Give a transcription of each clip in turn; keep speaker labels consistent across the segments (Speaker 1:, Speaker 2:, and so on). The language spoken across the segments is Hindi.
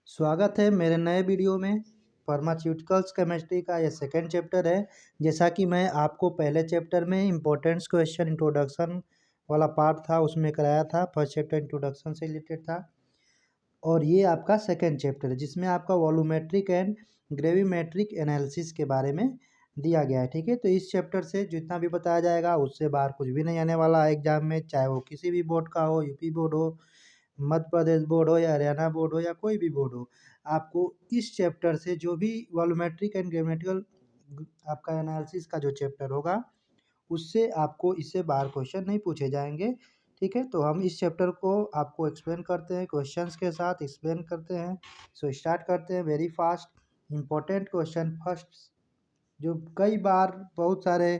Speaker 1: स्वागत है मेरे नए वीडियो में। फार्मास्यूटिकल्स केमिस्ट्री का ये सेकंड चैप्टर है। जैसा कि मैं आपको पहले चैप्टर में इम्पोर्टेंस क्वेश्चन इंट्रोडक्शन वाला पार्ट था उसमें कराया था। फर्स्ट चैप्टर इंट्रोडक्शन से रिलेटेड था और ये आपका सेकंड चैप्टर है जिसमें आपका वॉल्यूमेट्रिक एंड ग्रेविमेट्रिक एनालिसिस के बारे में दिया गया है। ठीक है, तो इस चैप्टर से जितना भी बताया जाएगा उससे बाहर कुछ भी नहीं आने वाला है एग्जाम में, चाहे वो किसी भी बोर्ड का हो, यूपी बोर्ड हो, मध्य प्रदेश बोर्ड हो या हरियाणा बोर्ड हो या कोई भी बोर्ड हो। आपको इस चैप्टर से जो भी वॉल्यूमेट्रिक एंड ग्रामेटिकल आपका एनालिसिस का जो चैप्टर होगा उससे आपको इससे बाहर क्वेश्चन नहीं पूछे जाएंगे। ठीक है, तो हम इस चैप्टर को आपको एक्सप्लेन करते हैं, क्वेश्चंस के साथ एक्सप्लेन करते हैं। सो स्टार्ट करते हैं very fast. Important question first जो कई बार बहुत सारे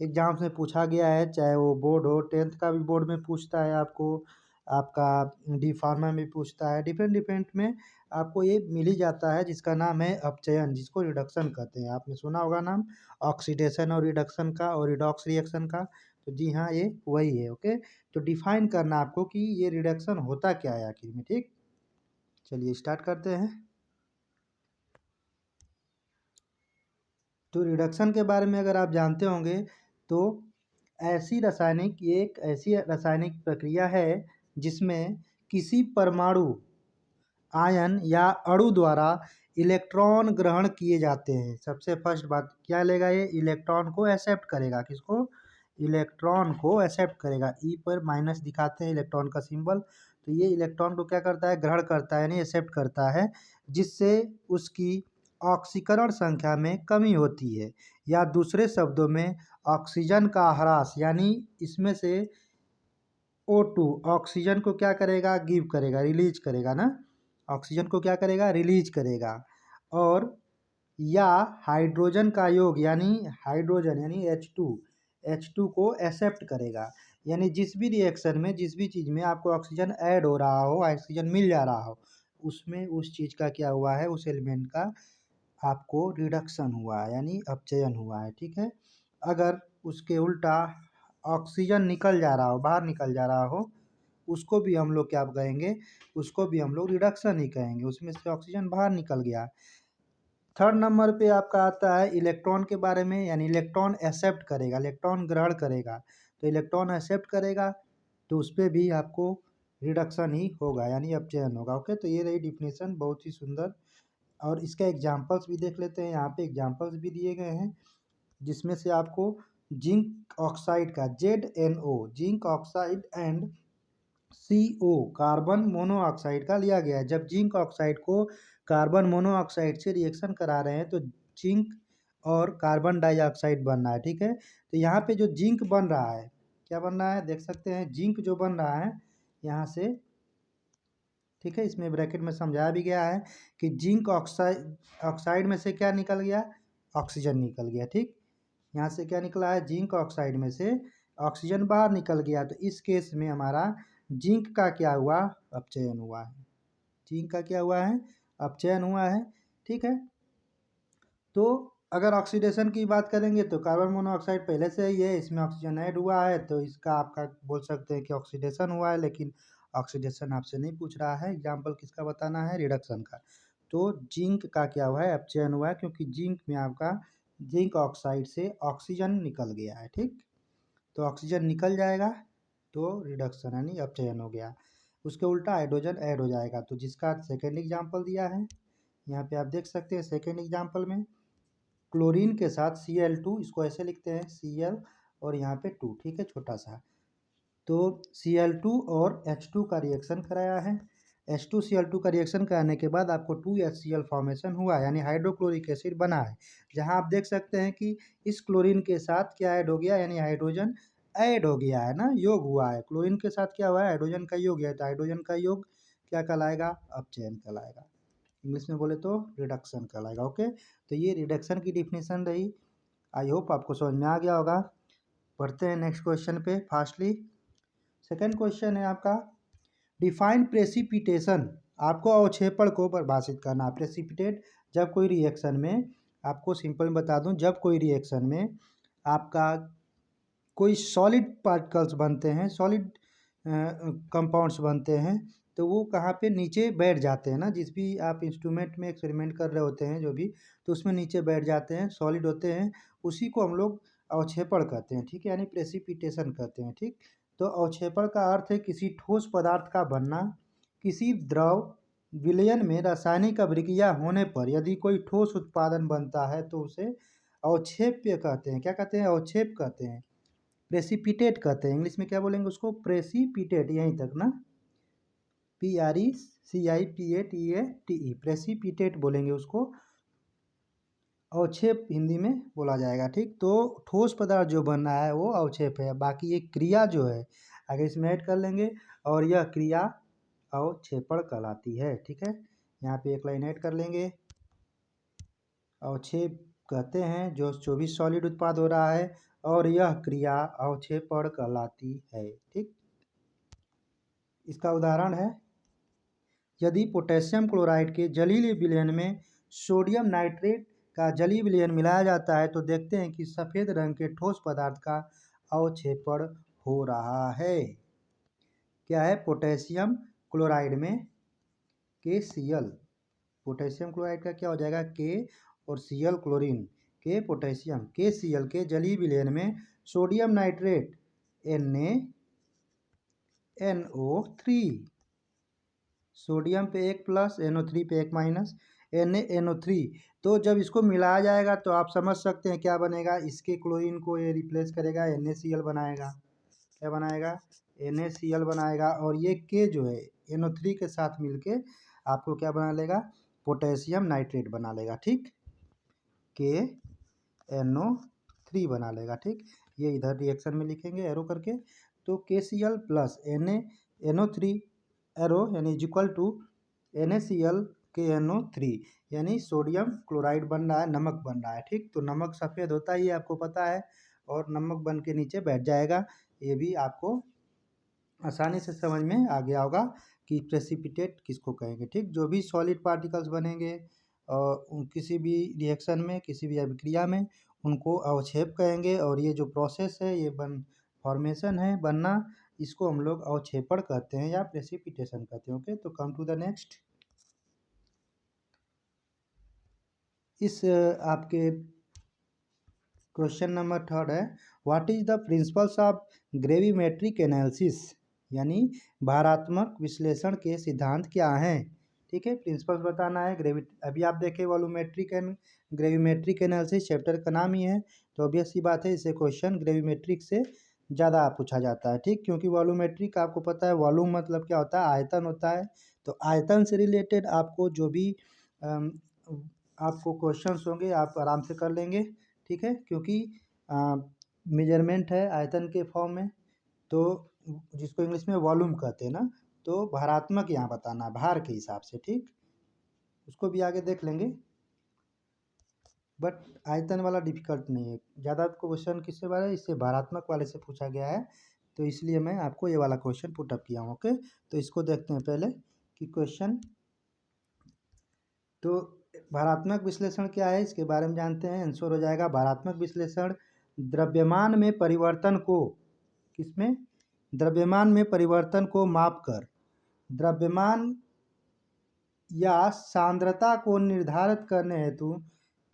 Speaker 1: एग्जाम्स में पूछा गया है, चाहे वो बोर्ड हो, 10th का भी बोर्ड में पूछता है आपको, आपका डी फार्मा में पूछता है, डिफरेंट डिफरेंट में आपको ये मिल ही जाता है जिसका नाम है अपचयन, जिसको रिडक्शन कहते हैं। आपने सुना होगा नाम ऑक्सीडेशन और रिडक्शन का और रिडॉक्स रिएक्शन का। तो जी हाँ, ये वही है। ओके, तो डिफाइन करना आपको कि ये रिडक्शन होता क्या है आखिर में। ठीक, चलिए स्टार्ट करते हैं। तो रिडक्शन के बारे में अगर आप जानते होंगे तो ये एक ऐसी रासायनिक प्रक्रिया है जिसमें किसी परमाणु, आयन या अणु द्वारा इलेक्ट्रॉन ग्रहण किए जाते हैं। सबसे फर्स्ट बात क्या लेगा, ये इलेक्ट्रॉन को एक्सेप्ट करेगा। किसको? इलेक्ट्रॉन को एक्सेप्ट करेगा। ई पर माइनस दिखाते हैं इलेक्ट्रॉन का सिंबल। तो ये इलेक्ट्रॉन को क्या करता है? ग्रहण करता है, यानी एक्सेप्ट करता है, जिससे उसकी ऑक्सीकरण संख्या में कमी होती है, या दूसरे शब्दों में ऑक्सीजन का ह्रास, यानी इसमें से O2 ऑक्सीजन को क्या करेगा? गिव करेगा, रिलीज करेगा ना। ऑक्सीजन को क्या करेगा? रिलीज करेगा। और या हाइड्रोजन का योग, यानी हाइड्रोजन यानी H2 को एक्सेप्ट करेगा। यानी जिस भी रिएक्शन में, जिस भी चीज़ में आपको ऑक्सीजन ऐड हो रहा हो, ऑक्सीजन मिल जा रहा हो, उसमें उस चीज़ का क्या हुआ है, उस एलिमेंट का आपको रिडक्शन हुआ है, यानी अपचयन हुआ है। ठीक है, अगर उसके उल्टा ऑक्सीजन निकल जा रहा हो, बाहर निकल जा रहा हो, उसको भी हम लोग क्या कहेंगे? उसको भी हम लोग रिडक्शन ही कहेंगे। उसमें से ऑक्सीजन बाहर निकल गया। थर्ड नंबर पे आपका आता है इलेक्ट्रॉन के बारे में, यानी इलेक्ट्रॉन एक्सेप्ट करेगा, इलेक्ट्रॉन ग्रहण करेगा। तो इलेक्ट्रॉन एक्सेप्ट करेगा तो उस पर भी आपको रिडक्शन ही होगा, यानी अपचयन होगा। ओके, तो ये रही डिफिनेशन, बहुत ही सुंदर। और इसका एग्जाम्पल्स भी देख लेते हैं। यहाँ पे एग्जाम्पल्स भी दिए गए हैं जिसमें से आपको जिंक ऑक्साइड का ZNO, zinc oxide, and CO, carbon monoxide का लिया गया है। जब जिंक ऑक्साइड को कार्बन मोनोऑक्साइड से रिएक्शन करा रहे हैं तो जिंक और कार्बन डाइऑक्साइड बन रहा है। ठीक है, तो यहाँ पे जो जिंक बन रहा है, क्या बन रहा है देख सकते हैं। जिंक जो बन रहा है यहाँ से, ठीक है, इसमें ब्रैकेट में समझाया भी गया है कि जिंक ऑक्साइड में से क्या निकल गया? ऑक्सीजन निकल गया। ठीक, यहाँ से क्या निकला है? जिंक ऑक्साइड में से ऑक्सीजन बाहर निकल गया। तो इस केस में हमारा जिंक का क्या हुआ? अपचयन हुआ है। जिंक का क्या हुआ है? अपचयन हुआ है। ठीक है, तो अगर ऑक्सीडेशन की बात करेंगे तो कार्बन मोनोऑक्साइड पहले से ही है, इसमें ऑक्सीजन ऐड हुआ है, तो इसका आपका बोल सकते हैं कि ऑक्सीडेशन हुआ है। लेकिन ऑक्सीडेशन आपसे नहीं पूछ रहा है, एग्जाम्पल किसका बताना है? रिडक्शन का। तो जिंक का क्या हुआ है? अपचयन हुआ है, क्योंकि जिंक में आपका जिंक ऑक्साइड से ऑक्सीजन निकल गया है। ठीक, तो ऑक्सीजन निकल जाएगा तो रिडक्शन यानी अपचयन हो गया। उसके उल्टा हाइड्रोजन ऐड हो जाएगा। तो जिसका सेकेंड एग्जाम्पल दिया है यहाँ पे आप देख सकते हैं। सेकेंड एग्जाम्पल में क्लोरीन के साथ Cl2, इसको ऐसे लिखते हैं Cl और यहाँ पे 2, ठीक है, छोटा सा। तो Cl2 और H2 का रिएक्शन कराया है। H2Cl2 का रिएक्शन कराने के बाद आपको 2HCl फॉर्मेशन हुआ, यानी हाइड्रोक्लोरिक एसिड बना है। जहाँ आप देख सकते हैं कि इस क्लोरीन के साथ क्या ऐड हो गया, यानी हाइड्रोजन ऐड हो गया है ना, योग हुआ है। क्लोरीन के साथ क्या हुआ है? हाइड्रोजन का योग है। तो हाइड्रोजन का योग क्या कहलाएगा? अपचयन कहलाएगा। इंग्लिश में बोले तो रिडक्शन कहलाएगा। ओके, तो ये रिडक्शन की डिफिनेशन रही। आई होप आपको समझ में आ गया होगा। पढ़ते हैं नेक्स्ट क्वेश्चन पे फास्टली। सेकंड क्वेश्चन है आपका डिफाइन प्रेसिपिटेशन। आपको अवक्षेपण को परिभाषित करना। प्रेसिपिटेट, जब कोई रिएक्शन में, आपको सिंपल बता दूं, जब कोई रिएक्शन में आपका कोई सॉलिड पार्टिकल्स बनते हैं, सॉलिड कंपाउंड्स बनते हैं, तो वो कहाँ पे नीचे बैठ जाते हैं ना, जिस भी आप इंस्ट्रूमेंट में एक्सपेरिमेंट कर रहे होते हैं जो भी, तो उसमें नीचे बैठ जाते हैं, सॉलिड होते हैं, उसी को हम लोग अवक्षेपण कहते हैं, ठीक है, यानी प्रेसिपिटेशन कहते हैं, ठीक। तो अवक्षेपण का अर्थ है किसी ठोस पदार्थ का बनना। किसी द्रव विलयन में रासायनिक अभिक्रिया होने पर यदि कोई ठोस उत्पादन बनता है तो उसे अवक्षेप्य कहते हैं। क्या कहते हैं? अवक्षेप कहते हैं, प्रेसिपिटेट कहते हैं। इंग्लिश में क्या बोलेंगे उसको? प्रेसिपिटेट, यहीं तक ना, PRECIPATE, प्रेसिपिटेट बोलेंगे उसको, अवक्षेप हिंदी में बोला जाएगा, ठीक। तो ठोस पदार्थ जो बन रहा है वो अवक्षेप है। बाकी ये क्रिया जो है आगे इसमें ऐड कर लेंगे, और यह क्रिया अवक्षेपण कहलाती है, ठीक है। यहाँ पे एक लाइन ऐड कर लेंगे। अवक्षेप कहते हैं जो भी सॉलिड उत्पाद हो रहा है, और यह क्रिया अवक्षेपण कहलाती है, ठीक। इसका उदाहरण है, यदि पोटेशियम क्लोराइड के जलीय विलयन में सोडियम नाइट्रेट का जलीय विलयन मिलाया जाता है तो देखते हैं कि सफ़ेद रंग के ठोस पदार्थ का अवक्षेपण हो रहा है। क्या है? पोटेशियम क्लोराइड में KCl, पोटेशियम क्लोराइड का क्या हो जाएगा? K, और Cl क्लोरीन, के पोटेशियम, KCl के जलीय विलयन में सोडियम नाइट्रेट NaNO3, सोडियम पे एक प्लस, NO3 पे एक माइनस, NaNO3। तो जब इसको मिलाया जाएगा तो आप समझ सकते हैं क्या बनेगा। इसके क्लोरीन को ये रिप्लेस करेगा, NaCl बनाएगा। क्या बनाएगा? NaCl बनाएगा। और ये K जो है NO3 के साथ मिलके आपको क्या बना लेगा? पोटेशियम नाइट्रेट बना लेगा, ठीक। KNO3 बना लेगा, ठीक। ये इधर रिएक्शन में लिखेंगे एरो करके। तो KCl प्लस NaNO3 एरो यानी इक्वल टू NaCl KNO3, यानी सोडियम क्लोराइड बन रहा है, नमक बन रहा है, ठीक। तो नमक सफ़ेद होता ही आपको पता है, और नमक बन के नीचे बैठ जाएगा। ये भी आपको आसानी से समझ में आ गया होगा कि प्रेसिपिटेट किसको कहेंगे, ठीक। जो भी सॉलिड पार्टिकल्स बनेंगे और किसी भी रिएक्शन में, किसी भी अभिक्रिया में, उनको अवक्षेप कहेंगे। और ये जो प्रोसेस है, ये फॉर्मेशन है, बनना, इसको हम लोग अवक्षेपण कहते हैं या प्रेसिपिटेशन कहते हैं। ओके, तो कम टू द नेक्स्ट। इस आपके क्वेश्चन नंबर 3 है, what is the principles of gravimetric analysis, यानी भारात्मक विश्लेषण के सिद्धांत क्या हैं, ठीक है। प्रिंसिपल्स बताना है। अभी आप देखें volumetric and gravimetric analysis, chapter का नाम ही है, तो ऑब्वियस सी बात है इससे क्वेश्चन ग्रेविमेट्रिक से ज़्यादा पूछा जाता है, ठीक। क्योंकि वॉल्यूमेट्रिक आपको पता है, वॉल्यूम मतलब क्या होता है? आयतन होता है। तो आयतन से रिलेटेड आपको जो भी आपको क्वेश्चंस होंगे आप आराम से कर लेंगे, ठीक है। क्योंकि मेजरमेंट है आयतन के फॉर्म में, तो जिसको इंग्लिश में वॉल्यूम कहते हैं ना, तो भारात्मक यहाँ बताना है, भार के हिसाब से, ठीक। उसको भी आगे देख लेंगे, बट आयतन वाला डिफिकल्ट नहीं है ज़्यादा। क्वेश्चन किससे वाला है? इससे भारात्मक वाले से पूछा गया है, तो इसलिए मैं आपको ये वाला क्वेश्चन पुटअप किया हूँ। ओके, तो इसको देखते हैं पहले कि क्वेश्चन। तो भारात्मक विश्लेषण क्या है, इसके बारे में जानते हैं। आंसर हो जाएगा, भारात्मक विश्लेषण द्रव्यमान में परिवर्तन को, किसमें? द्रव्यमान में परिवर्तन को मापकर द्रव्यमान या सांद्रता को निर्धारित करने हेतु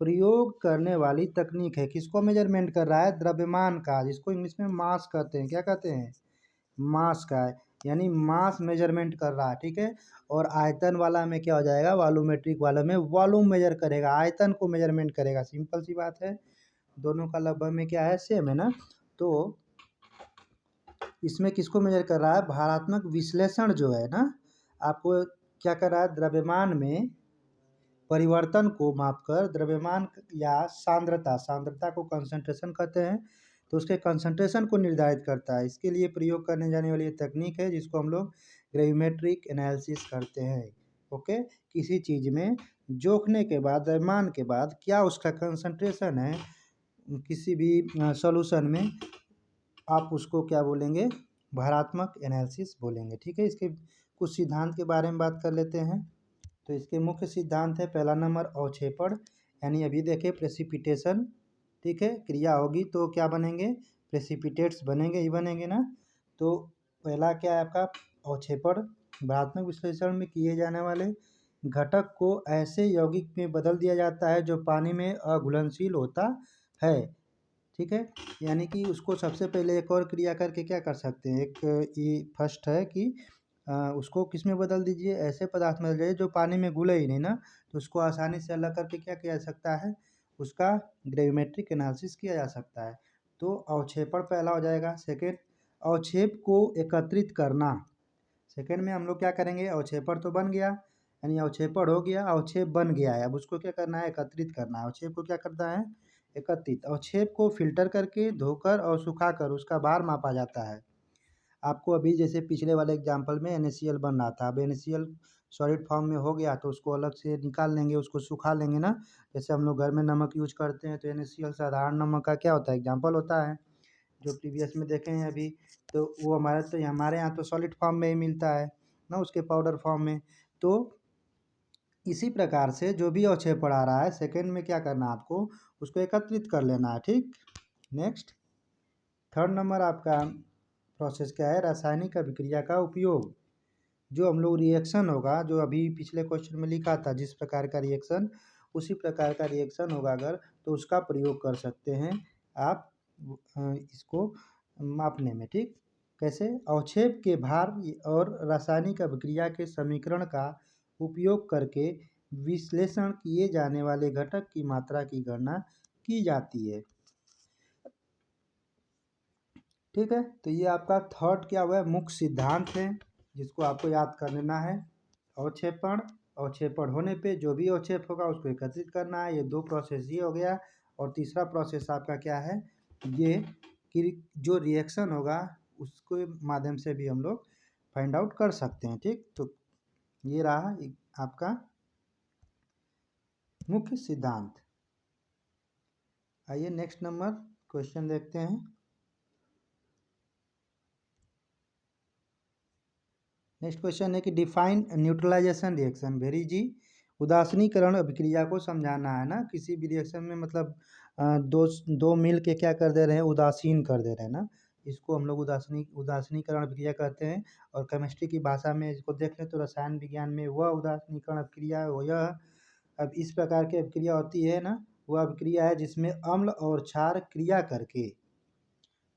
Speaker 1: प्रयोग करने वाली तकनीक है। किसको मेजरमेंट कर रहा है? द्रव्यमान का, जिसको इंग्लिश में मास कहते हैं। क्या कहते हैं? मास का है, यानी मास मेजरमेंट कर रहा है, ठीक है। और आयतन वाला में क्या हो जाएगा? वॉल्यूमेट्रिक वाला में वॉल्यूम मेजर करेगा, आयतन को मेजरमेंट करेगा। सिंपल सी बात है, दोनों का लगभग में क्या है? सेम है ना। तो इसमें किसको मेजर कर रहा है? भारात्मक विश्लेषण जो है ना, आपको क्या कर रहा है? द्रव्यमान में परिवर्तन को मापकर द्रव्यमान या सांद्रता को कंसंट्रेशन कहते हैं, तो उसके कंसंट्रेशन को निर्धारित करता है। इसके लिए प्रयोग करने जाने वाली तकनीक है जिसको हम लोग ग्रेविमेट्रिक एनालिसिस करते हैं। ओके, किसी चीज़ में जोखने के बाद, द्रव्यमान के बाद क्या उसका कंसंट्रेशन है किसी भी सॉल्यूशन में, आप उसको क्या बोलेंगे? भारात्मक एनालिसिस बोलेंगे, ठीक है। इसके कुछ सिद्धांत के बारे में बात कर लेते हैं। तो इसके मुख्य सिद्धांत है, पहला नंबर अवक्षेपण, यानी अभी देखें प्रेसिपिटेशन, ठीक है। क्रिया होगी तो क्या बनेंगे? प्रेसिपिटेट्स बनेंगे ही बनेंगे ना। तो पहला क्या है आपका? अवक्षेपण। भरात्मक विश्लेषण में किए जाने वाले घटक को ऐसे यौगिक में बदल दिया जाता है जो पानी में अघुलनशील होता है। ठीक है, यानी कि उसको सबसे पहले एक और क्रिया करके क्या कर सकते हैं, एक ये फर्स्ट है कि उसको किस में बदल दीजिए, ऐसे पदार्थ में बदल दीजिए जो पानी में घुले ही नहीं ना, तो उसको आसानी से अलग करके क्या किया जा सकता है, उसका ग्रेविमेट्रिक एनालिसिस किया जा सकता है। तो अवक्षेपण पहला हो जाएगा। सेकेंड, अवक्षेप को एकत्रित करना। सेकेंड में हम लोग क्या करेंगे, अवक्षेपण तो बन गया, यानी अवक्षेपण हो गया, अवक्षेप बन गया है, अब उसको क्या करना है, एकत्रित करना है। अवक्षेप को क्या करना है, एकत्रित। अवक्षेप को फिल्टर करके, धोकर और सुखाकर उसका भार मापा जाता है। आपको अभी जैसे पिछले वाले एग्जाम्पल में NaCl बन रहा था, अब NaCl सॉलिड फॉर्म में हो गया तो उसको अलग से निकाल लेंगे, उसको सुखा लेंगे ना। जैसे हम लोग घर में नमक यूज करते हैं तो NaCl साधारण नमक का क्या होता है, एग्जाम्पल होता है, जो प्रीवियस में देखे हैं अभी। तो वो हमारे यहाँ तो सॉलिड फॉर्म में ही मिलता है ना, उसके पाउडर फॉर्म में। तो इसी प्रकार से जो भी अवक्षेपण आ रहा है, सेकेंड में क्या करना है आपको, उसको एकत्रित कर लेना है। ठीक, नेक्स्ट थर्ड नंबर आपका प्रोसेस क्या है, रासायनिक अभिक्रिया का उपयोग। जो हम लोग रिएक्शन होगा, जो अभी पिछले क्वेश्चन में लिखा था, जिस प्रकार का रिएक्शन, उसी प्रकार का रिएक्शन होगा अगर, तो उसका प्रयोग कर सकते हैं आप इसको मापने में। ठीक, कैसे, अवक्षेप के भार और रासायनिक अभिक्रिया के समीकरण का उपयोग करके विश्लेषण किए जाने वाले घटक की मात्रा की गणना की जाती है। ठीक है, तो ये आपका थर्ड क्या हुआ है, मुख्य सिद्धांत है, जिसको आपको याद कर लेना है। अवक्षेपण, अवक्षेपण होने पे जो भी अवक्षेप होगा उसको एकत्रित करना है, ये दो प्रोसेस ये हो गया। और तीसरा प्रोसेस आपका क्या है, ये कि जो रिएक्शन होगा उसके माध्यम से भी हम लोग फाइंड आउट कर सकते हैं। ठीक, तो ये रहा आपका मुख्य सिद्धांत। आइए नेक्स्ट नंबर क्वेश्चन देखते हैं। नेक्स्ट क्वेश्चन है कि डिफाइन न्यूट्रलाइजेशन रिएक्शन। वेरी जी, उदासीनीकरण अभिक्रिया को समझाना है ना, किसी भी रिएक्शन में मतलब दो मिल के क्या कर दे रहे हैं, उदासीन कर दे रहे हैं ना, इसको हम लोग उदासीनीकरण अभिक्रिया कहते हैं। और केमिस्ट्री की भाषा में इसको देख लें तो रसायन विज्ञान में वह उदासीनीकरण अभिक्रिया है, वो यह, अब इस प्रकार की अभिक्रिया होती है ना, वह अभिक्रिया है जिसमें अम्ल और क्षार क्रिया करके,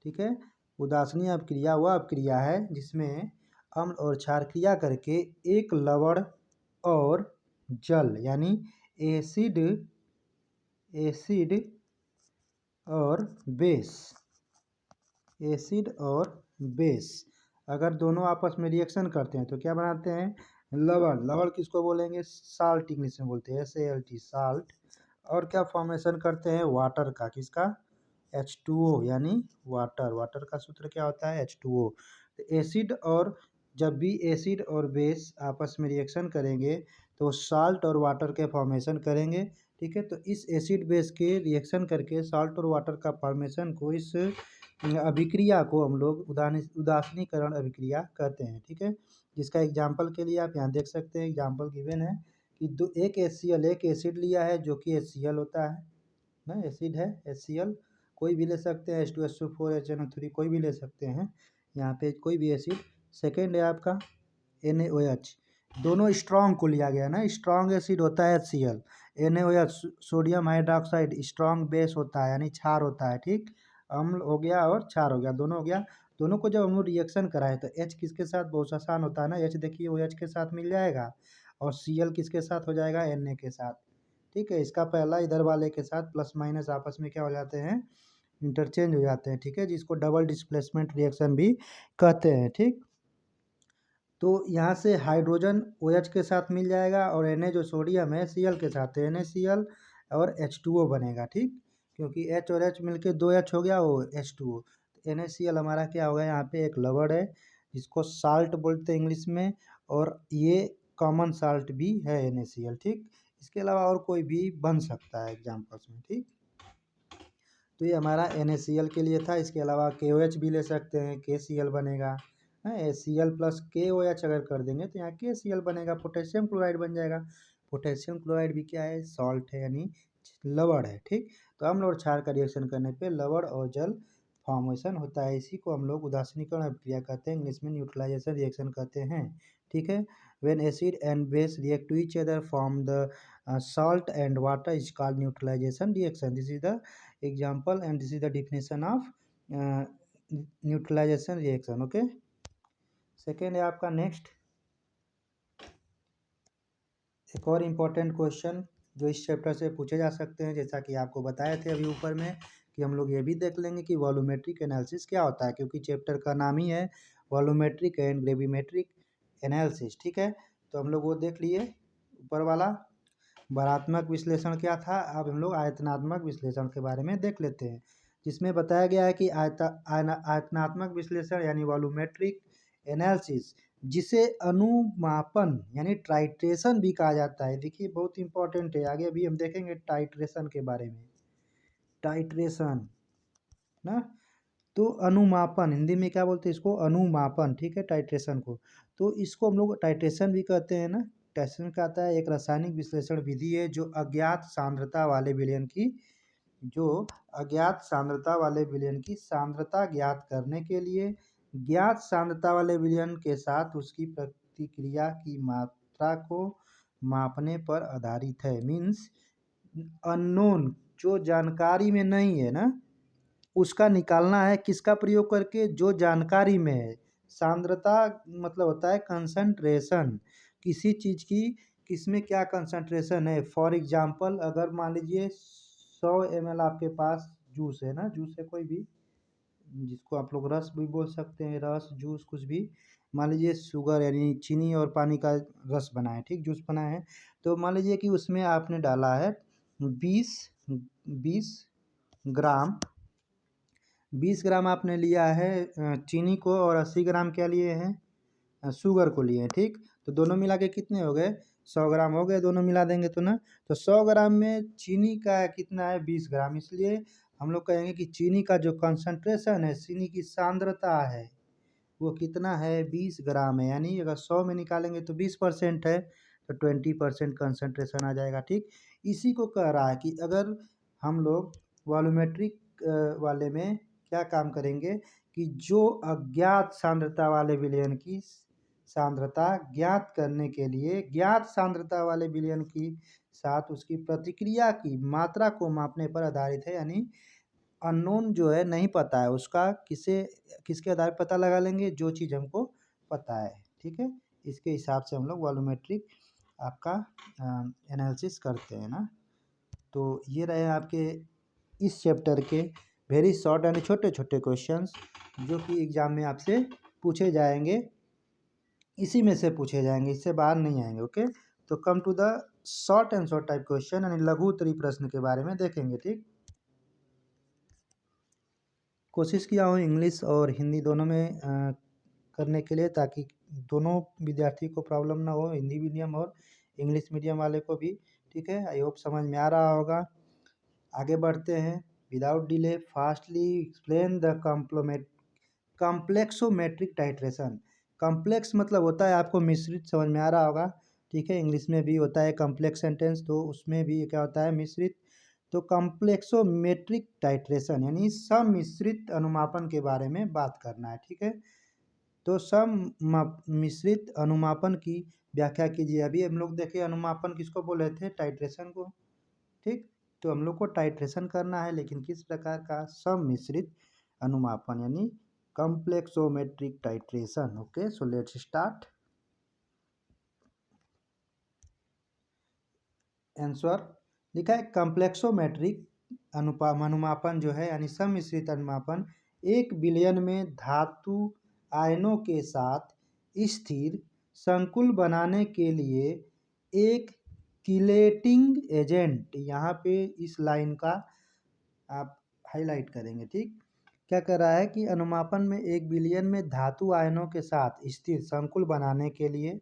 Speaker 1: ठीक है, उदासीन अभिक्रिया वह अभिक्रिया है जिसमें अम्ल और क्षार क्रिया करके एक लवण और जल, यानी एसिड एसिड और बेस, एसिड और बेस अगर दोनों आपस में रिएक्शन करते हैं तो क्या बनाते हैं, लवण। लवण किसको बोलेंगे, साल्ट इंग्लिश में बोलते हैं, SALT, साल्ट। और क्या फॉर्मेशन करते हैं, वाटर का, किसका, H2O, यानी वाटर। वाटर का सूत्र क्या होता है, H2O। तो एसिड और, जब भी एसिड और बेस आपस में रिएक्शन करेंगे तो साल्ट और वाटर के फॉर्मेशन करेंगे। ठीक है, तो इस एसिड बेस के रिएक्शन करके साल्ट और वाटर का फॉर्मेशन को, इस अभिक्रिया को हम लोग उदासीनीकरण अभिक्रिया कहते हैं। ठीक है, जिसका एग्जाम्पल के लिए आप यहाँ देख सकते हैं, एग्जाम्पल गिवन है कि एक HCl, एक एसिड लिया है जो कि HCl होता है ना, एसिड है HCl, कोई भी ले सकते हैं, H2SO4 HNO3 कोई भी ले सकते हैं यहाँ पे, कोई भी एसिड। सेकेंड है आपका NaOH, दोनों स्ट्रॉन्ग को लिया गया ना, स्ट्रॉन्ग एसिड होता है HCl, NaOH sodium hydroxide strong base होता है, यानी क्षार होता है। ठीक, अम्ल हो गया और क्षार हो गया, दोनों हो गया। दोनों को जब हम लोग रिएक्शन कराए तो H किसके साथ, बहुत आसान होता है ना, H देखिए OH के साथ मिल जाएगा, और Cl किसके साथ हो जाएगा, Na के साथ। ठीक है, इसका पहला इधर वाले के साथ प्लस माइनस आपस में क्या हो जाते हैं, इंटरचेंज हो जाते हैं। ठीक है, जिसको डबल डिस्प्लेसमेंट रिएक्शन भी कहते हैं। ठीक, तो यहाँ से हाइड्रोजन OH के साथ मिल जाएगा, और Na जो सोडियम है Cl के साथ है, NaCl और H2O बनेगा। ठीक, क्योंकि H और H मिलके 2H हो गया, वो H2O। NaCl हमारा क्या होगा, यहाँ पे एक लवण है जिसको साल्ट बोलते हैं इंग्लिश में, और ये कॉमन साल्ट भी है NaCl। ठीक, इसके अलावा और कोई भी बन सकता है एग्जाम्पल्स में। ठीक, तो ये हमारा NaCl के लिए था। इसके अलावा KOH भी ले सकते हैं, KCl बनेगा, Cl प्लस KOH अगर कर देंगे तो यहाँ KCl बनेगा, पोटेशियम क्लोराइड बन जाएगा। पोटेशियम क्लोराइड भी क्या है, सॉल्ट है, यानी लवण है। ठीक, तो अम्ल और क्षार का रिएक्शन करने पे लवण और जल फॉर्मेशन होता है, इसी को हम लोग उदासीनीकरण अभिक्रिया कहते हैं, इंग्लिश में न्यूट्रलाइजेशन रिएक्शन कहते हैं। ठीक है, when acid and base react to each other form the salt and water is called neutralization reaction. This is the example and this is the definition of neutralization reaction. Okay, second है आपका नेक्स्ट एक और इम्पोर्टेंट क्वेश्चन जो इस चैप्टर से पूछे जा सकते हैं, जैसा कि आपको बताए थे अभी ऊपर में कि हम लोग ये भी देख लेंगे कि वॉल्यूमेट्रिक एनालिसिस क्या होता है, क्योंकि चैप्टर का नाम ही है वॉल्यूमेट्रिक एंड ग्रेविमेट्रिक एनालिसिस। ठीक है, तो हम लोग वो देख लिए ऊपर वाला बलात्मक विश्लेषण क्या था। अब हम लोग आयतनात्मक विश्लेषण के बारे में देख लेते हैं, जिसमें बताया गया है कि आयतनात्मक विश्लेषण यानी वॉल्यूमेट्रिक एनालिसिस, जिसे अनुमापन यानी टाइट्रेशन भी कहा जाता है। देखिए बहुत इंपॉर्टेंट है, आगे अभी हम देखेंगे टाइट्रेशन के बारे में। टाइट्रेशन ना, तो अनुमापन हिंदी में क्या बोलते हैं इसको, अनुमापन। ठीक है, टाइट्रेशन को, तो इसको हम लोग टाइट्रेशन भी कहते हैं ना। टाइट्रेशन का आता है एक रासायनिक विश्लेषण विधि है जो अज्ञात सांद्रता वाले विलयन की सांद्रता ज्ञात करने के लिए ज्ञात सांद्रता वाले विलयन के साथ उसकी प्रतिक्रिया की मात्रा को मापने पर आधारित है। मीन्स अननोन, जो जानकारी में नहीं है ना, उसका निकालना है किसका प्रयोग करके, जो जानकारी में है। सांद्रता मतलब होता है कंसंट्रेशन, किसी चीज़ की किसमें क्या कंसंट्रेशन है। फॉर एग्जांपल अगर मान लीजिए 100 ml आपके पास जूस है ना, जूस है कोई भी, जिसको आप लोग रस भी बोल सकते हैं, रस जूस कुछ भी। मान लीजिए शुगर यानी चीनी और पानी का रस बना है, ठीक, जूस बना है। तो मान लीजिए कि उसमें आपने डाला है 20 ग्राम 20 ग्राम आपने लिया है चीनी को, और 80 ग्राम क्या लिए हैं, शुगर को लिए हैं। ठीक, तो दोनों मिला के कितने हो गए, 100 ग्राम हो गए, दोनों मिला देंगे तो ना। तो 100 ग्राम में चीनी का कितना है, 20 ग्राम, इसलिए हम लोग कहेंगे कि चीनी का जो कंसंट्रेशन है, चीनी की सांद्रता है, वो कितना है, 20 ग्राम है। यानी अगर 100 में निकालेंगे तो 20% है, तो 20% कंसंट्रेशन आ जाएगा। ठीक, इसी को कह रहा है कि अगर हम लोग वॉल्यूमेट्रिक वाले में क्या काम करेंगे कि जो अज्ञात सांद्रता वाले विलयन की सांद्रता ज्ञात करने के लिए ज्ञात सांद्रता वाले विलयन की साथ उसकी प्रतिक्रिया की मात्रा को मापने पर आधारित है। यानी अननोन जो है, नहीं पता है, उसका किसके आधार पर पता लगा लेंगे, जो चीज़ हमको पता है। ठीक है, इसके हिसाब से हम लोग वॉल्यूमेट्रिक आपका एनालिसिस करते हैं ना। तो ये रहे आपके इस चैप्टर के वेरी शॉर्ट यानी छोटे छोटे क्वेश्चंस, जो कि एग्ज़ाम में आपसे पूछे जाएंगे, इसी में से पूछे जाएंगे, इससे बाहर नहीं आएंगे। ओके, तो come to the short and short type question यानी लघु उत्तरीय प्रश्न के बारे में देखेंगे। ठीक, कोशिश किया हूँ इंग्लिश और हिंदी दोनों में करने के लिए, ताकि दोनों विद्यार्थी को प्रॉब्लम ना हो, हिंदी मीडियम और इंग्लिश मीडियम वाले को भी। ठीक है, आई होप समझ में आ रहा होगा। आगे बढ़ते हैं, without delay fastly explain the complexometric titration. Complex मतलब होता है आपको मिश्रित, समझ में आ रहा होगा। ठीक है, इंग्लिश में भी होता है कॉम्प्लेक्स सेंटेंस, तो उसमें भी क्या होता है, मिश्रित। तो कॉम्प्लेक्सोमेट्रिक टाइट्रेशन यानी सम्मिश्रित अनुमापन के बारे में बात करना है। ठीक है, तो मिश्रित अनुमापन की व्याख्या कीजिए। अभी हम लोग देखे अनुमापन किसको बोल रहे थे, टाइट्रेशन को। ठीक, तो हम लोग को टाइट्रेशन करना है, लेकिन किस प्रकार का, सम्मिश्रित अनुमापन यानी complexometric titration. Okay, so let's start. Answer लिखा है, कॉम्प्लेक्सोमेट्रिक अनुमापन जो है यानी सम्मिश्रित अनुमापन एक विलयन में धातु आयनों के साथ स्थिर संकुल बनाने के लिए एक किलेटिंग एजेंट, यहाँ पे इस लाइन का आप हाईलाइट करेंगे। ठीक, क्या कर रहा है कि अनुमापन में एक विलयन में धातु आयनों के साथ स्थिर संकुल बनाने के लिए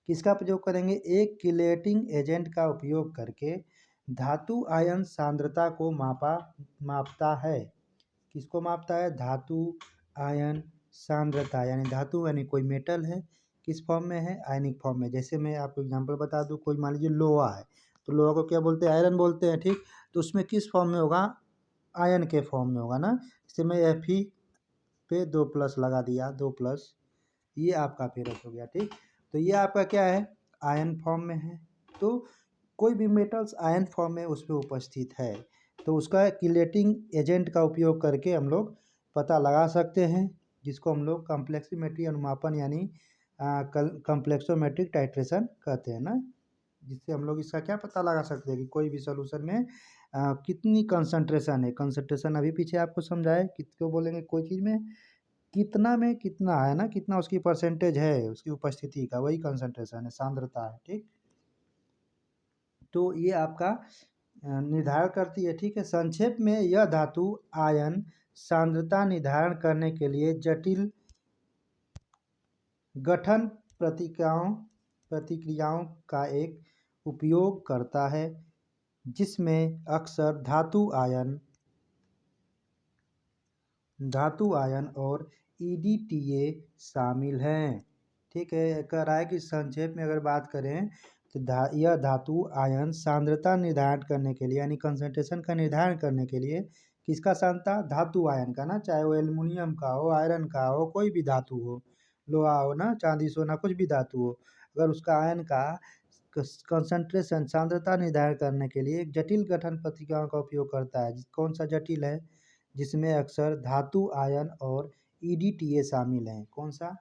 Speaker 1: किसका प्रयोग करेंगे, एक किलेटिंग एजेंट का उपयोग करके धातु आयन सांद्रता को मापता है। किसको मापता है, धातु आयन सांद्रता, यानी धातु यानी कोई मेटल है, किस फॉर्म में है, आयनिक फॉर्म में। जैसे मैं आपको एग्जांपल बता दूं, कोई मान लीजिए लोहा है, तो लोहा को क्या बोलते हैं, आयरन बोलते हैं। ठीक, तो उसमें किस फॉर्म में होगा, आयन के फॉर्म में होगा ना। जैसे मैं Fe पे 2 प्लस लगा दिया, 2 प्लस, ये आपका फेरस हो गया, ठीक। तो ये आपका क्या है, आयन फॉर्म में है। तो कोई भी मेटल्स आयन फॉर्म में उसमें उपस्थित है तो उसका किलेटिंग एजेंट का उपयोग करके हम लोग पता लगा सकते हैं, जिसको हम लोग कॉम्प्लेक्सीमेट्री अनुमापन यानी कॉम्प्लेक्सोमेट्रिक टाइट्रेशन कहते हैं ना। जिससे हम लोग इसका क्या पता लगा सकते हैं कि कोई भी सॉल्यूशन में कितनी कंसंट्रेशन है। कंसंट्रेशन अभी पीछे आपको समझाए, किसको बोलेंगे, कोई चीज़ में कितना है ना, कितना उसकी परसेंटेज है उसकी उपस्थिति का, वही कंसंट्रेशन है, सांद्रता है, ठीक। तो ये आपका निर्धारण करती है, ठीक है। संक्षेप में यह धातु आयन सांद्रता निर्धारण करने के लिए जटिल गठन प्रतिक्रियाओं का एक उपयोग करता है, जिसमें अक्सर धातु आयन और EDTA शामिल हैं, ठीक है। कह रहा है कि संक्षेप में अगर बात करें तो यह धातु आयन सांद्रता निर्धारण करने के लिए यानी कंसंट्रेशन का निर्धारण करने के लिए, किसका सांद्रता, धातु आयन का ना, चाहे वो एल्युमिनियम का हो, आयरन का हो, कोई भी धातु हो, लोहा हो ना, चांदी सोना, कुछ भी धातु हो, अगर उसका आयन का कंसंट्रेशन सांद्रता निर्धारण करने के लिए एक जटिल गठन प्रतिक्रियाओं का उपयोग करता है। कौन सा जटिल है, जिसमें अक्सर धातु आयन और EDTA शामिल हैं। कौन सा,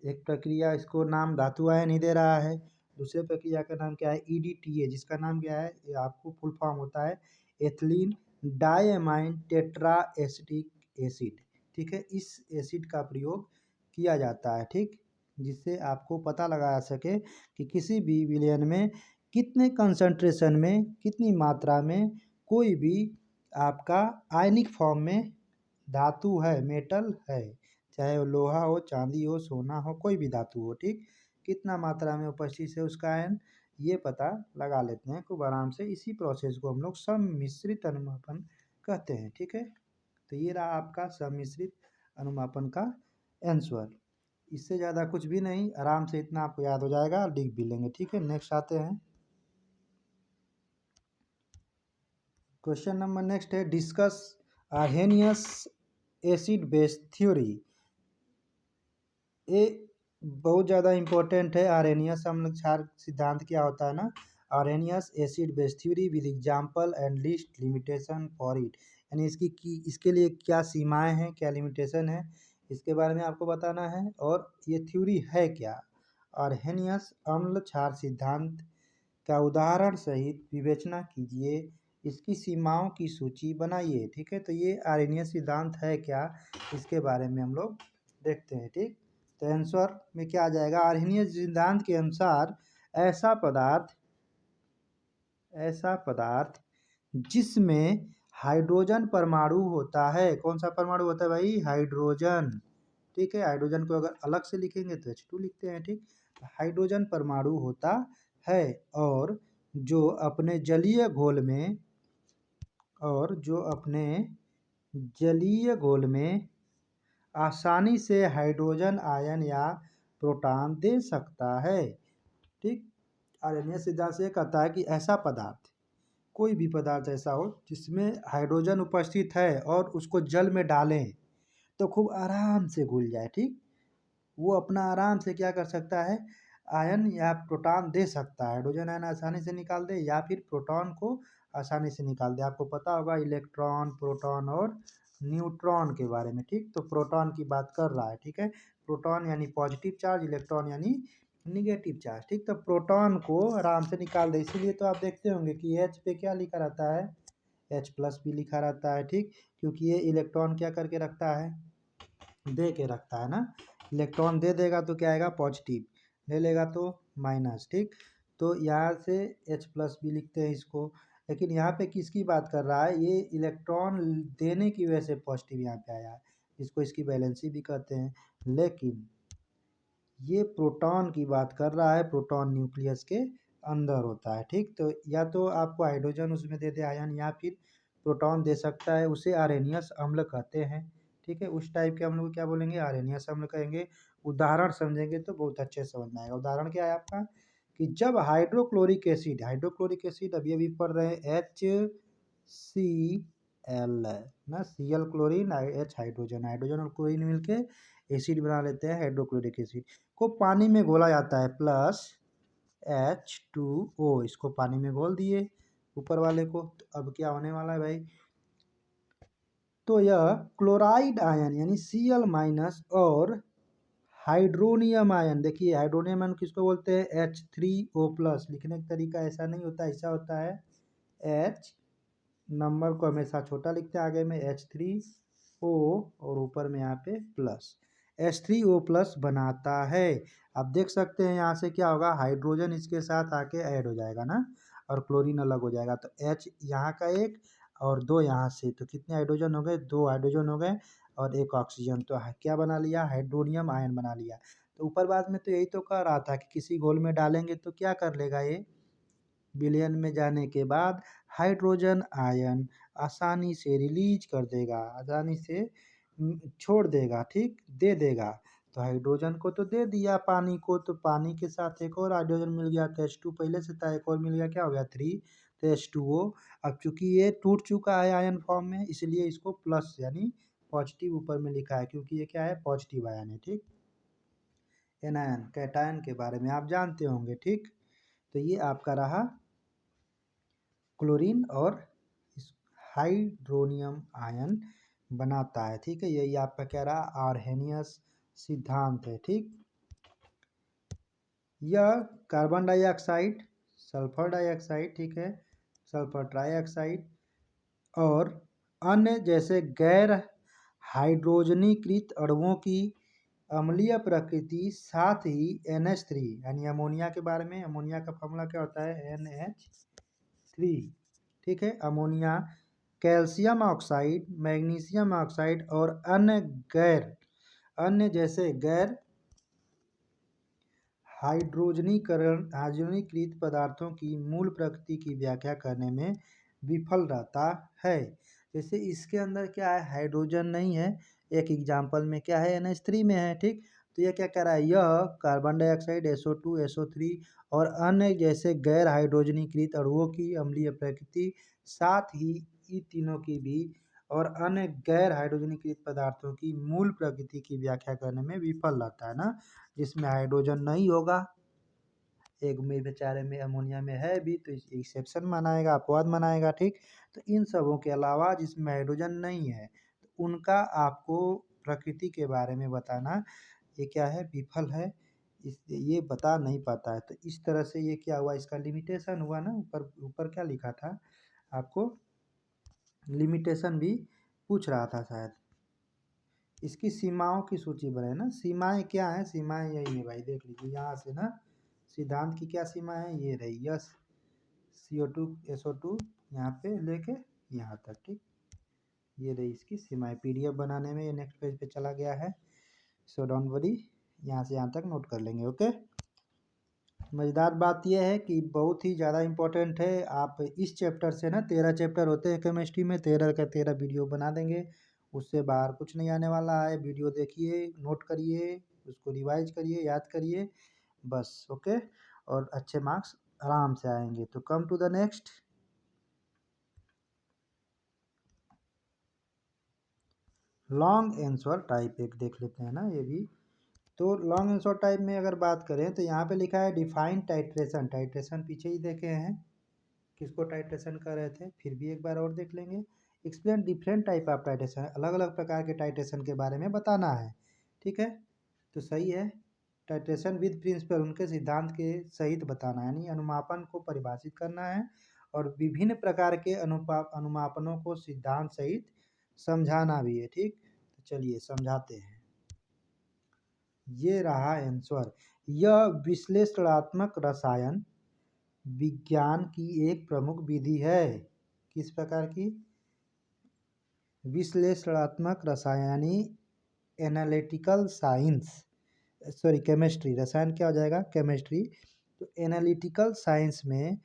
Speaker 1: एक प्रक्रिया इसको नाम धातु आयन ही दे रहा है, दूसरे प्रक्रिया का नाम क्या है, EDTA, जिसका नाम क्या है, ये आपको फुल फॉर्म होता है ethylene diamine tetra acetic acid, ठीक है। इस एसिड का प्रयोग किया जाता है, ठीक, जिससे आपको पता लगा सके कि किसी भी विलयन में कितने कंसंट्रेशन में, कितनी मात्रा में कोई भी आपका आयनिक फॉर्म में धातु है, मेटल है, चाहे वो लोहा हो, चांदी हो, सोना हो, कोई भी धातु हो, ठीक, कितना मात्रा में उपस्थित है उसका आयन, ये पता लगा लेते हैं खूब आराम से। इसी प्रोसेस को हम लोग सम्मिश्रित अनुमापन कहते हैं, ठीक है। तो ये रहा आपका सम्मिश्रित अनुमापन का आंसर। इससे ज़्यादा कुछ भी नहीं, आराम से इतना आपको याद हो जाएगा, लिख भी लेंगे, ठीक है। नेक्स्ट आते हैं, क्वेश्चन नंबर नेक्स्ट है, discuss Arrhenius acid base theory. ये बहुत ज़्यादा इम्पोर्टेंट है। आर्हेनियस अम्ल क्षार सिद्धांत क्या होता है ना, Arrhenius acid base theory with example and list limitation for it, यानी इसके लिए क्या सीमाएं हैं, क्या लिमिटेशन है, इसके बारे में आपको बताना है। और ये थ्योरी है क्या, आर्हेनियस अम्ल क्षार सिद्धांत का उदाहरण सहित विवेचना कीजिए, इसकी सीमाओं की सूची बनाइए, ठीक है। तो ये आर्हेनियस सिद्धांत है क्या, इसके बारे में हम लोग देखते हैं, ठीक। तो आंसर में क्या आ जाएगा, आर्हेनियस सिद्धांत के अनुसार ऐसा पदार्थ जिसमें हाइड्रोजन परमाणु होता है, कौन सा परमाणु होता है भाई, हाइड्रोजन, ठीक है। हाइड्रोजन को अगर अलग से लिखेंगे तो H2 लिखते हैं, ठीक। हाइड्रोजन परमाणु होता है और जो अपने जलीय घोल में आसानी से हाइड्रोजन आयन या प्रोटॉन दे सकता है, ठीक। आर्हेनियस सिद्धांत से कहता है कि ऐसा पदार्थ, कोई भी पदार्थ ऐसा हो जिसमें हाइड्रोजन उपस्थित है और उसको जल में डालें तो खूब आराम से घुल जाए, ठीक। वो अपना आराम से क्या कर सकता है, आयन या प्रोटॉन दे सकता है, हाइड्रोजन आयन आसानी से निकाल दे या फिर प्रोटॉन को आसानी से निकाल दे। आपको पता होगा इलेक्ट्रॉन, प्रोटॉन और न्यूट्रॉन के बारे में, ठीक। तो प्रोटॉन की बात कर रहा है, ठीक है। प्रोटॉन यानी पॉजिटिव चार्ज, इलेक्ट्रॉन यानी निगेटिव चार्ज, ठीक। तो प्रोटॉन को आराम से निकाल दे, इसीलिए तो आप देखते होंगे कि H पे क्या लिखा रहता है, H प्लस भी लिखा रहता है, ठीक। क्योंकि ये इलेक्ट्रॉन क्या करके रखता है, दे के रखता है ना। इलेक्ट्रॉन दे देगा तो क्या आएगा, पॉजिटिव, ले लेगा तो माइनस, ठीक। तो यहाँ से H प्लस भी लिखते हैं इसको, लेकिन यहाँ पे किसकी बात कर रहा है, ये इलेक्ट्रॉन देने की वजह से पॉजिटिव यहाँ पे आया है, इसको इसकी वैलेंसी भी कहते हैं। लेकिन ये प्रोटॉन की बात कर रहा है, प्रोटॉन न्यूक्लियस के अंदर होता है, ठीक। तो या तो आपको हाइड्रोजन उसमें दे दे आयन या फिर प्रोटॉन दे सकता है, उसे आर्हेनियस अम्ल कहते हैं, ठीक है। उस टाइप के हम लोग क्या बोलेंगे, आर्हेनियस अम्ल कहेंगे। उदाहरण समझेंगे तो बहुत अच्छे से समझ में आएगा। उदाहरण क्या है आपका, कि जब हाइड्रोक्लोरिक एसिड अभी अभी पढ़ रहे हैं HCl L है ना, Cl chlorine, H hydrogen, hydrogen और क्लोरीन मिलके एसिड बना लेते हैं हाइड्रोक्लोरिक एसिड को पानी में घोला जाता है प्लस H2O, इसको पानी में घोल दिए ऊपर वाले को। तो अब क्या होने वाला है भाई, तो यह क्लोराइड आयन यानी Cl माइनस और हाइड्रोनियम आयन, देखिए हाइड्रोनियम आयन किसको बोलते हैं, H3O प्लस। लिखने का तरीका ऐसा नहीं होता, ऐसा होता है H नंबर को हमेशा छोटा लिखते हैं, आगे में H3O और ऊपर में यहाँ पे प्लस, H3O प्लस बनाता है। आप देख सकते हैं यहाँ से क्या होगा, हाइड्रोजन इसके साथ आके ऐड हो जाएगा ना, और क्लोरीन अलग हो जाएगा। तो H यहाँ का एक और दो यहाँ से, तो कितने हाइड्रोजन हो गए, दो हाइड्रोजन हो गए और एक ऑक्सीजन। तो क्या बना लिया, हाइड्रोनियम आयन बना लिया। तो ऊपर बाद में तो यही तो कह रहा था कि किसी घोल में डालेंगे तो क्या कर लेगा, ये विलयन में जाने के बाद हाइड्रोजन आयन आसानी से रिलीज कर देगा, आसानी से छोड़ देगा, ठीक दे देगा। तो हाइड्रोजन को तो दे दिया पानी को, तो पानी के साथ एक और हाइड्रोजन मिल गया, तो H2 पहले से था, एक और मिल गया, क्या हो गया 3, तो H2O। अब चूंकि ये टूट चुका है आयन फॉर्म में, इसलिए इसको प्लस यानी पॉजिटिव ऊपर में लिखा है, क्योंकि ये क्या है, पॉजिटिव आयन है, ठीक। एनायन कैटायन के बारे में आप जानते होंगे, ठीक। तो ये आपका रहा क्लोरीन और हाइड्रोनियम आयन बनाता है, ठीक है। यही आपका क्या रहा, आर्हेनियस सिद्धांत है, ठीक। यह कार्बन डाइऑक्साइड, सल्फर डाइऑक्साइड, ठीक है, सल्फर ट्राइऑक्साइड और अन्य जैसे गैर हाइड्रोजनीकृत अणुओं की अम्लीय प्रकृति, साथ ही NH3 यानी अमोनिया के बारे में, अमोनिया का फॉर्मूला क्या होता है, NH3, ठीक है। Ammonia, calcium oxide, magnesium oxide और अन्य जैसे गैर हाइड्रोजनीकृत पदार्थों की मूल प्रकृति की व्याख्या करने में विफल रहता है। जैसे इसके अंदर क्या है, हाइड्रोजन नहीं है, एक एग्जाम्पल में क्या है, NH3 में है, ठीक। तो ये क्या कह रहा है, यह कार्बन डाइऑक्साइड, SO2, SO3 और अन्य जैसे गैर हाइड्रोजनीकृत अणुओं की अम्लीय प्रकृति, साथ ही इन तीनों की भी और अन्य गैर हाइड्रोजनीकृत पदार्थों की मूल प्रकृति की व्याख्या करने में विफल रहता है ना, जिसमें हाइड्रोजन नहीं होगा। एक में बेचारे में अमोनिया में है भी, तो एक्सेप्शन मनाएगा, अपवाद मनाएगा, ठीक। तो इन सबों के अलावा जिसमें हाइड्रोजन नहीं है, तो उनका आपको प्रकृति के बारे में बताना ये क्या है, विफल है, ये बता नहीं पाता है। तो इस तरह से ये क्या हुआ, इसका लिमिटेशन हुआ ना, ऊपर ऊपर क्या लिखा था आपको, लिमिटेशन भी पूछ रहा था शायद। इसकी सीमाओं की सूची बनाए ना, सीमाएं क्या है, सीमाएं यही है भाई, देख लीजिए यहाँ से ना, सिद्धांत की क्या सीमा है, ये रही, यस CO2 SO2 यहाँ पे लेके यहाँ तक, ठीक। ये रही इसकी सीमाएं, PDF बनाने में ये नेक्स्ट पेज पे चला गया है, सो डोंट वरी, यहाँ से यहाँ तक नोट कर लेंगे, ओके। मज़ेदार बात यह है कि बहुत ही ज़्यादा इम्पोर्टेंट है, आप इस चैप्टर से ना 13 चैप्टर होते हैं केमिस्ट्री में, 13 का 13 वीडियो बना देंगे, उससे बाहर कुछ नहीं आने वाला है। वीडियो देखिए, नोट करिए, उसको रिवाइज करिए, याद करिए, बस, ओके। और अच्छे मार्क्स आराम से आएंगे। तो come to the next, long answer type एक देख लेते हैं ना ये भी। तो लॉन्ग आंसर टाइप में अगर बात करें तो यहाँ पे लिखा है डिफाइन टाइट्रेशन, टाइट्रेशन पीछे ही देखे हैं, किसको टाइट्रेशन कर रहे थे, फिर भी एक बार और देख लेंगे। Explain different type of titration, अलग अलग प्रकार के टाइट्रेशन के बारे में बताना है, ठीक है। तो सही है, टाइट्रेशन विद प्रिंसिपल, उनके सिद्धांत के सहित बताना है, यानी अनुमापन को परिभाषित करना है और विभिन्न प्रकार के अनुमापनों को सिद्धांत सहित समझाना भी है, ठीक। तो चलिए समझाते हैं। ये रहा आंसर, यह विश्लेषणात्मक रसायन विज्ञान की एक प्रमुख विधि है। किस प्रकार की, विश्लेषणात्मक रसायन यानी एनालिटिकल साइंस, सॉरी केमिस्ट्री, रसायन क्या हो जाएगा, केमिस्ट्री। तो एनालिटिकल साइंस में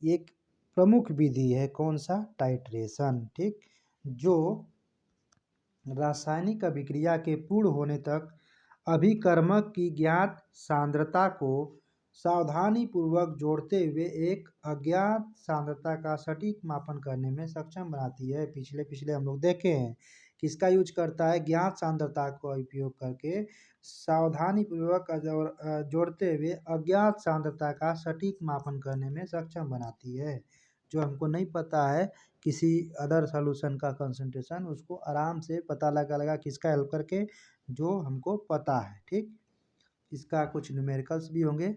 Speaker 1: एक प्रमुख विधि है, कौन सा, टाइट्रेशन, ठीक। जो रासायनिक अभिक्रिया के पूर्ण होने तक अभिकर्मक की ज्ञात सांद्रता को सावधानीपूर्वक जोड़ते हुए एक अज्ञात सांद्रता का सटीक मापन करने में सक्षम बनाती है। पिछले हम लोग देखे हैं, किसका यूज करता है, ज्ञात सांद्रता का उपयोग करके सावधानीपूर्वक जोड़ते हुए अज्ञात सांद्रता का सटीक मापन करने में सक्षम बनाती है। जो हमको नहीं पता है किसी अदर सॉल्यूशन का कंसंट्रेशन, उसको आराम से पता लगा किसका हेल्प करके, जो हमको पता है। ठीक, इसका कुछ न्यूमेरिकल्स भी होंगे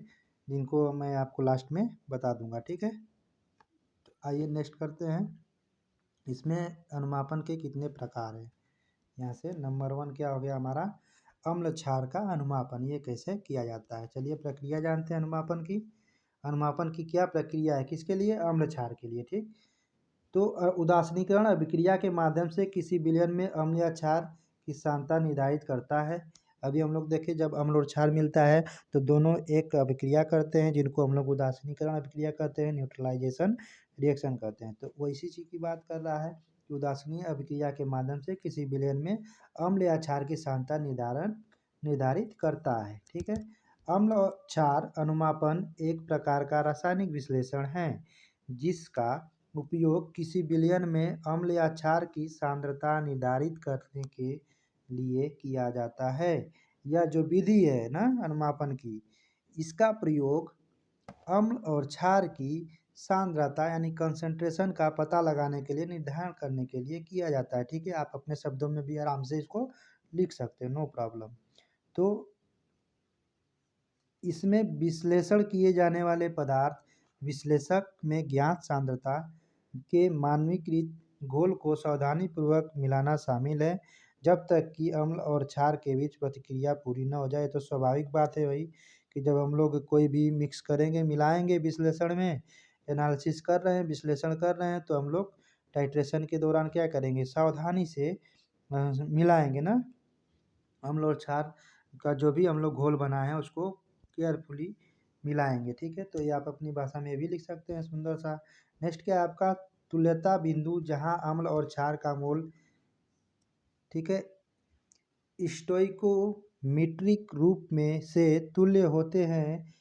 Speaker 1: जिनको मैं आपको लास्ट में बता दूंगा। ठीक है, तो आइए नेक्स्ट करते हैं। इसमें अनुमापन के कितने प्रकार हैं। यहाँ से नंबर 1 क्या हो गया हमारा, अम्ल क्षार का अनुमापन। ये कैसे किया जाता है, चलिए प्रक्रिया जानते हैं अनुमापन की। अनुमापन की क्या प्रक्रिया है, किसके लिए, अम्ल क्षार के लिए। ठीक, तो उदासीनीकरण अभिक्रिया के माध्यम से किसी विलयन में अम्ल या क्षार की सांद्रता निर्धारित करता है। अभी हम लोग देखें, जब अम्ल और क्षार मिलता है तो दोनों एक अभिक्रिया करते हैं, जिनको हम लोग उदासीनीकरण अभिक्रिया कहते हैं, न्यूट्रलाइजेशन रिएक्शन कहते हैं। तो वो इसी चीज़ की बात कर रहा है कि उदासीनीय अभिक्रिया के माध्यम से किसी विलयन में अम्ल या क्षार की सांद्रता निर्धारित करता है। ठीक है, अम्ल और क्षार अनुमापन एक प्रकार का रासायनिक विश्लेषण है जिसका उपयोग किसी विलयन में अम्ल या क्षार की सांद्रता निर्धारित करने के लिए किया जाता है। यह जो विधि है ना अनुमापन की, इसका प्रयोग अम्ल और क्षार की सांद्रता यानी कंसंट्रेशन का पता लगाने के लिए, निर्धारण करने के लिए किया जाता है। ठीक है, आप अपने शब्दों में भी आराम से इसको लिख सकते हैं, नो प्रॉब्लम। तो इसमें विश्लेषण किए जाने वाले पदार्थ विश्लेषक में ज्ञात सांद्रता के मानकीकृत घोल को सावधानीपूर्वक मिलाना शामिल है, जब तक कि अम्ल और क्षार के बीच प्रतिक्रिया पूरी न हो जाए। तो स्वाभाविक बात है वही कि जब हम लोग कोई भी मिक्स करेंगे, मिलाएंगे विश्लेषण में, एनालिसिस कर रहे हैं, विश्लेषण कर रहे हैं, तो हम लोग टाइट्रेशन के दौरान क्या करेंगे, सावधानी से मिलाएंगे ना, अम्ल और क्षार का जो भी हम लोग घोल बनाए हैं उसको केयरफुली मिलाएंगे। ठीक है, तो ये आप अपनी भाषा में भी लिख सकते हैं सुंदर सा। नेक्स्ट क्या है आपका, तुल्यता बिंदु जहां अम्ल और क्षार का मोल, ठीक है, स्टोइकोमीट्रिक रूप में से तुल्य होते हैं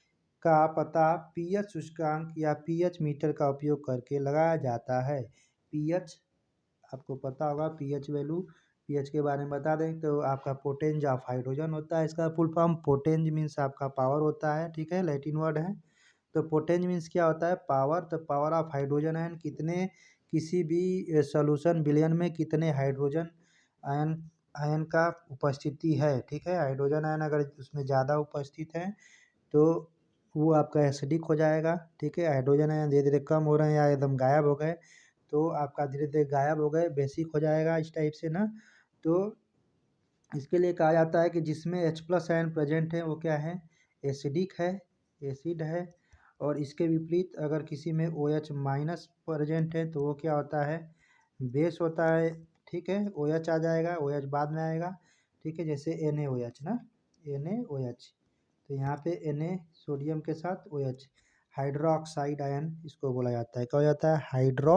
Speaker 1: का पता पीएच सूचकांक या पीएच मीटर का उपयोग करके लगाया जाता है। पीएच आपको पता होगा, पीएच वैल्यू, पीएच के बारे में बता दें तो आपका पोटेंज ऑफ हाइड्रोजन होता है। इसका फुल फॉर्म पोटेंज मीन्स आपका पावर होता है। ठीक है, लैटिन वर्ड है। तो पोटेंज मीन्स क्या होता है, पावर। तो पावर ऑफ हाइड्रोजन आयन, कितने किसी भी सॉल्यूशन विलयन में कितने हाइड्रोजन आयन आयन का उपस्थिति है। ठीक है, हाइड्रोजन आयन अगर उसमें ज़्यादा उपस्थित है तो वो आपका एसिडिक हो जाएगा। ठीक है, हाइड्रोजन आयन धीरे धीरे कम हो रहे हैं या एकदम गायब हो गए तो आपका धीरे धीरे गायब हो गए, बेसिक हो जाएगा, इस टाइप से ना। तो इसके लिए कहा जाता है कि जिसमें H+ आयन प्रेजेंट है वो क्या है, एसिडिक है, एसिड है। और इसके विपरीत अगर किसी में OH- प्रेजेंट है तो वो क्या होता है, बेस होता है। ठीक है, OH आ जाएगा, OH बाद में आएगा। ठीक है, जैसे NaOH ना, NaOH, तो यहाँ पे Na सोडियम के साथ OH, हाइड्रोक्साइड आयन इसको बोला जाता है। क्या हो जाता है, hydro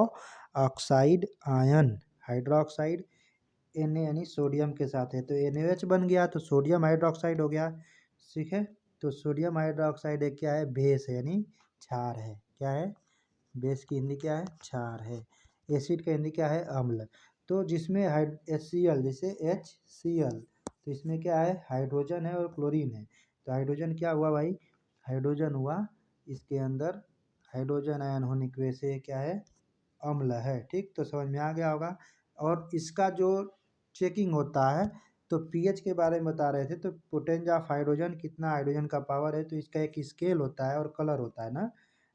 Speaker 1: oxide ion, hydroxide Na यानी सोडियम के साथ है तो NaOH बन गया, तो सोडियम हाइड्रोक्साइड हो गया। ठीक है, तो सोडियम हाइड्रोक्साइड एक क्या है, बेस है यानी क्षार है। क्या है, बेस की हिंदी क्या है, क्षार है। एसिड का हिंदी क्या है, अम्ल। तो जिसमें HCl, जैसे HCl, तो इसमें क्या है, हाइड्रोजन है और क्लोरीन है। तो हाइड्रोजन क्या हुआ भाई, हाइड्रोजन हुआ, इसके अंदर हाइड्रोजन आयन होने की वजह से क्या है, अम्ल है। ठीक, तो समझ में आ गया होगा। और इसका जो चेकिंग होता है, तो पीएच के बारे में बता रहे थे, तो पोटेंज ऑफ हाइड्रोजन, कितना हाइड्रोजन का पावर है, तो इसका एक स्केल होता है और कलर होता है ना,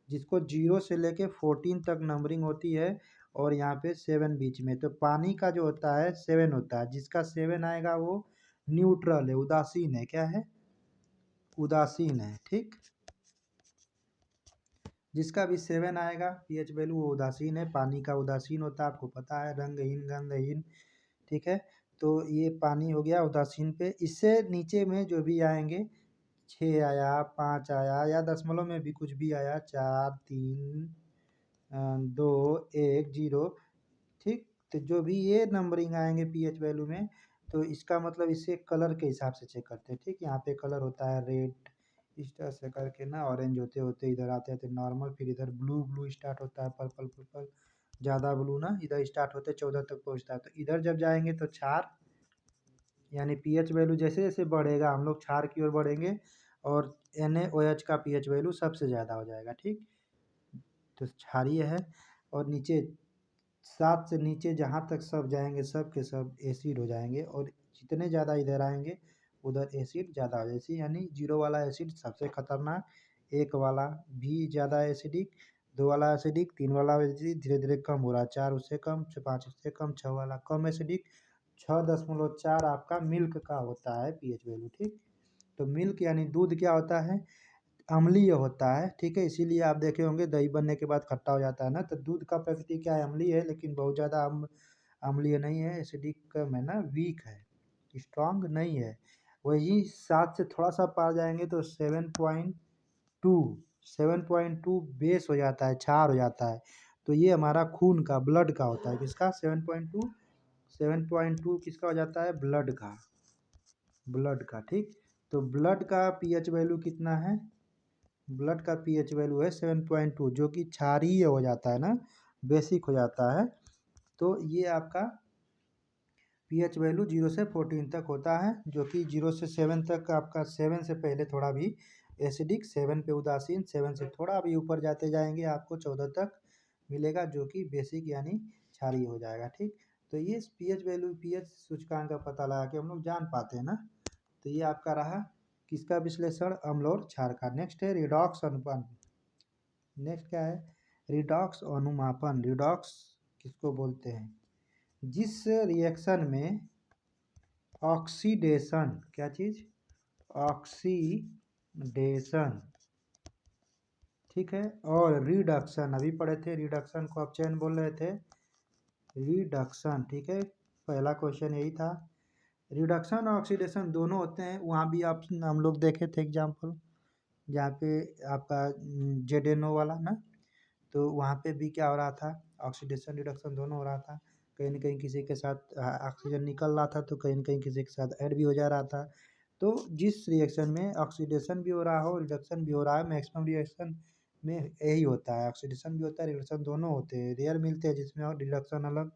Speaker 1: जिसको 0 से लेके 14 तक नंबरिंग होती है और यहाँ पे 7 बीच में। तो पानी का जो होता है 7 होता है, जिसका 7 आएगा वो न्यूट्रल है, उदासीन है। क्या है, उदासीन है। ठीक, जिसका भी 7 आएगा पीएच वैल्यू वो उदासीन है। पानी का उदासीन होता है, आपको पता है, रंगहीन, गंधहीन। ठीक है, तो ये पानी हो गया उदासीन पे। इससे नीचे में जो भी आएंगे, 6 आया, 5 आया, या दशमलव में भी कुछ भी आया, 4, 3, 2, 1, 0। ठीक, तो जो भी ये नंबरिंग आएंगे पीएच वैल्यू में, तो इसका मतलब इसे कलर के हिसाब से चेक करते हैं। ठीक, यहाँ पे कलर होता है रेड, इस तरह से करके ना ऑरेंज होते होते इधर आते आते नॉर्मल, फिर इधर ब्लू ब्लू स्टार्ट होता है, पर्पल पर्पल, ज़्यादा ब्लू ना इधर स्टार्ट होते 14 तक पहुँचता है। तो इधर जब जाएंगे तो क्षार यानी पीएच वैल्यू जैसे जैसे बढ़ेगा हम लोग क्षार की ओर बढ़ेंगे और NaOH का पीएच वैल्यू सबसे ज़्यादा हो जाएगा। ठीक, तो क्षारीय है। और नीचे 7 से नीचे जहाँ तक सब जाएंगे सब के सब एसिड हो जाएंगे, और जितने ज़्यादा इधर आएंगे उधर एसिड ज़्यादा हो जाएगी। यानी 0 वाला एसिड सबसे खतरनाक, 1 वाला भी ज़्यादा एसिडिक, 2 वाला एसिडिक, 3 वाला एसिडिक, धीरे धीरे कम हो रहा है, 4 उससे कम, 5 उससे कम, 6 वाला कम एसिडिक, 6.4 आपका मिल्क का होता है पीएच वैल्यू। ठीक, तो मिल्क यानी दूध क्या होता है, अम्लीय होता है। ठीक है, इसीलिए आप देखे होंगे दही बनने के बाद खट्टा हो जाता है ना। तो दूध का प्रकृति क्या है, अम्लीय है, लेकिन बहुत ज़्यादा अम्लीय नहीं है, एसिडिक में ना वीक है, स्ट्रांग नहीं है। वही 7 से थोड़ा सा पार जाएंगे तो 7.2 बेस हो जाता है, क्षार हो जाता है। तो ये हमारा खून का, ब्लड का होता है। किसका 7.2 किसका हो जाता है, ब्लड का। ठीक, तो ब्लड का पीएच वैल्यू कितना है, ब्लड का पीएच वैल्यू है 7.2, जो कि क्षारीय हो जाता है ना, बेसिक हो जाता है। तो ये आपका पीएच वैल्यू 0 से 14 तक होता है, जो कि 0 से 7 तक आपका, 7 से पहले थोड़ा भी एसिडिक, 7 पे उदासीन, 7 से थोड़ा भी ऊपर जाते जाएंगे आपको 14 तक मिलेगा, जो कि बेसिक यानी क्षारीय हो जाएगा। ठीक, तो ये पीएच वैल्यू, पीएच सूचकांक का पता लगा के हम लोग जान पाते हैं ना। तो ये आपका रहा किसका विश्लेषण, अम्ल और क्षार का। नेक्स्ट है रिडॉक्स अनुपात। नेक्स्ट क्या है, रिडॉक्स अनुमापन। रिडॉक्स किसको बोलते हैं, जिस रिएक्शन में ऑक्सीडेशन, क्या चीज, ऑक्सीडेशन, ठीक है, और रिडक्शन, अभी पढ़े थे रिडक्शन को अपचयन बोल रहे थे, रिडक्शन। ठीक है, पहला क्वेश्चन यही था। रिडक्शन और ऑक्सीडेशन दोनों होते हैं, वहाँ भी आप हम लोग देखे थे एग्जाम्पल, जहाँ पे आपका ZNO वाला ना, तो वहाँ पे भी क्या हो रहा था, ऑक्सीडेशन रिडक्शन दोनों हो रहा था। कहीं न कहीं किसी के साथ ऑक्सीजन निकल रहा था, तो कहीं न कहीं किसी के साथ ऐड भी हो जा रहा था। तो जिस रिएक्शन में ऑक्सीडेशन भी हो रहा हो, रिडक्शन भी हो रहा है, मैक्सिमम रिएक्शन में यही होता है, ऑक्सीडेशन भी होता है, रिडक्शन दोनों होते हैं। रेयर मिलते हैं जिसमें और रिडक्शन अलग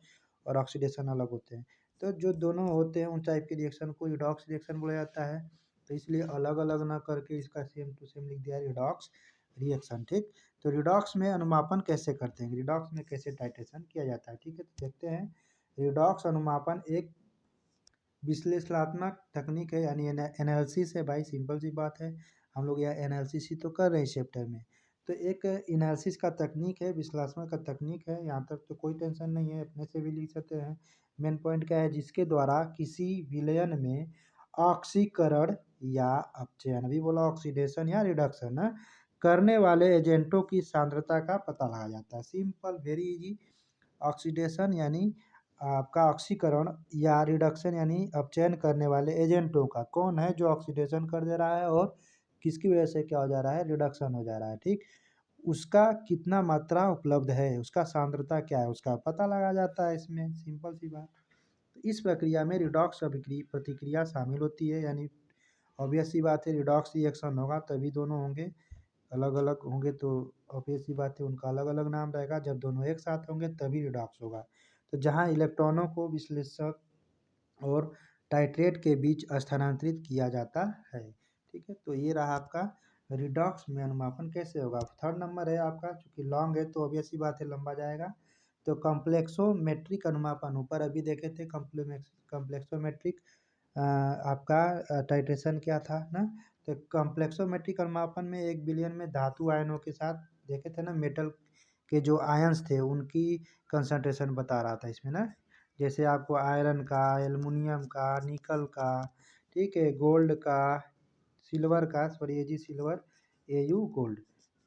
Speaker 1: और ऑक्सीडेशन अलग होते हैं। तो जो दोनों होते हैं उन टाइप के रिएक्शन को रिडॉक्स रिएक्शन बोला जाता है। तो इसलिए अलग अलग ना करके इसका सेम टू सेम लिख दिया रिडॉक्स रिएक्शन। ठीक, तो रिडॉक्स में अनुमापन कैसे करते हैं, रिडॉक्स में कैसे टाइट्रेशन किया जाता है। ठीक है, तो देखते हैं। रिडॉक्स अनुमापन एक विश्लेषणात्मक तकनीक है, यानी एनालिसिस है भाई, सिंपल सी बात है। हम लोग यहाँ एनालिसिस ही तो कर रहे हैं चैप्टर में। तो एक एनालिसिस का तकनीक है, विश्लेषण का तकनीक है, यहाँ तक तो कोई टेंशन नहीं है, अपने से भी लिख सकते हैं। मेन पॉइंट क्या है, जिसके द्वारा किसी विलयन में ऑक्सीकरण या अपचयन, भी बोला ऑक्सीडेशन या रिडक्शन ना, करने वाले एजेंटों की सांद्रता का पता लगाया जाता है। Simple, very easy. ऑक्सीडेशन यानी आपका ऑक्सीकरण, या रिडक्शन यानी अपचयन करने वाले एजेंटों का, कौन है जो ऑक्सीडेशन कर दे रहा है और किसकी वजह से क्या हो जा रहा है, रिडक्शन हो जा रहा है। ठीक, उसका कितना मात्रा उपलब्ध है, उसका सांद्रता क्या है, उसका पता लगाया जाता है इसमें, सिंपल सी बात। तो इस प्रक्रिया में रिडॉक्स प्रतिक्रिया शामिल होती है, यानी ऑब्वियस सी बात है, रिडॉक्स रिएक्शन होगा तभी दोनों होंगे, अलग अलग होंगे तो ऑब्वियस सी बात है उनका अलग अलग नाम रहेगा। जब दोनों एक साथ होंगे तभी रिडॉक्स होगा। तो जहाँ इलेक्ट्रॉनों को विश्लेषक और टाइट्रेट के बीच स्थानांतरित किया जाता है। ठीक है, तो ये रहा आपका रिडॉक्स में अनुमापन कैसे होगा। थर्ड नंबर है आपका, चूंकि लॉन्ग है तो ऑब्वियस सी बात है लंबा जाएगा। तो कॉम्प्लेक्सोमेट्रिक अनुमापन, ऊपर अभी देखे थे कॉम्प्लेक्सोमेट्रिक आपका टाइट्रेशन क्या था ना। तो कॉम्प्लेक्सोमेट्रिक अनुमापन में 1 बिलियन में धातु आयनों के साथ देखे थे ना, मेटल के जो आयंस थे उनकी कंसंट्रेशन बता रहा था इसमें ना। जैसे आपको आयरन का, एल्युमिनियम का, निकल का, ठीक है, गोल्ड का, सिल्वर का, sorry AG silver, AU gold.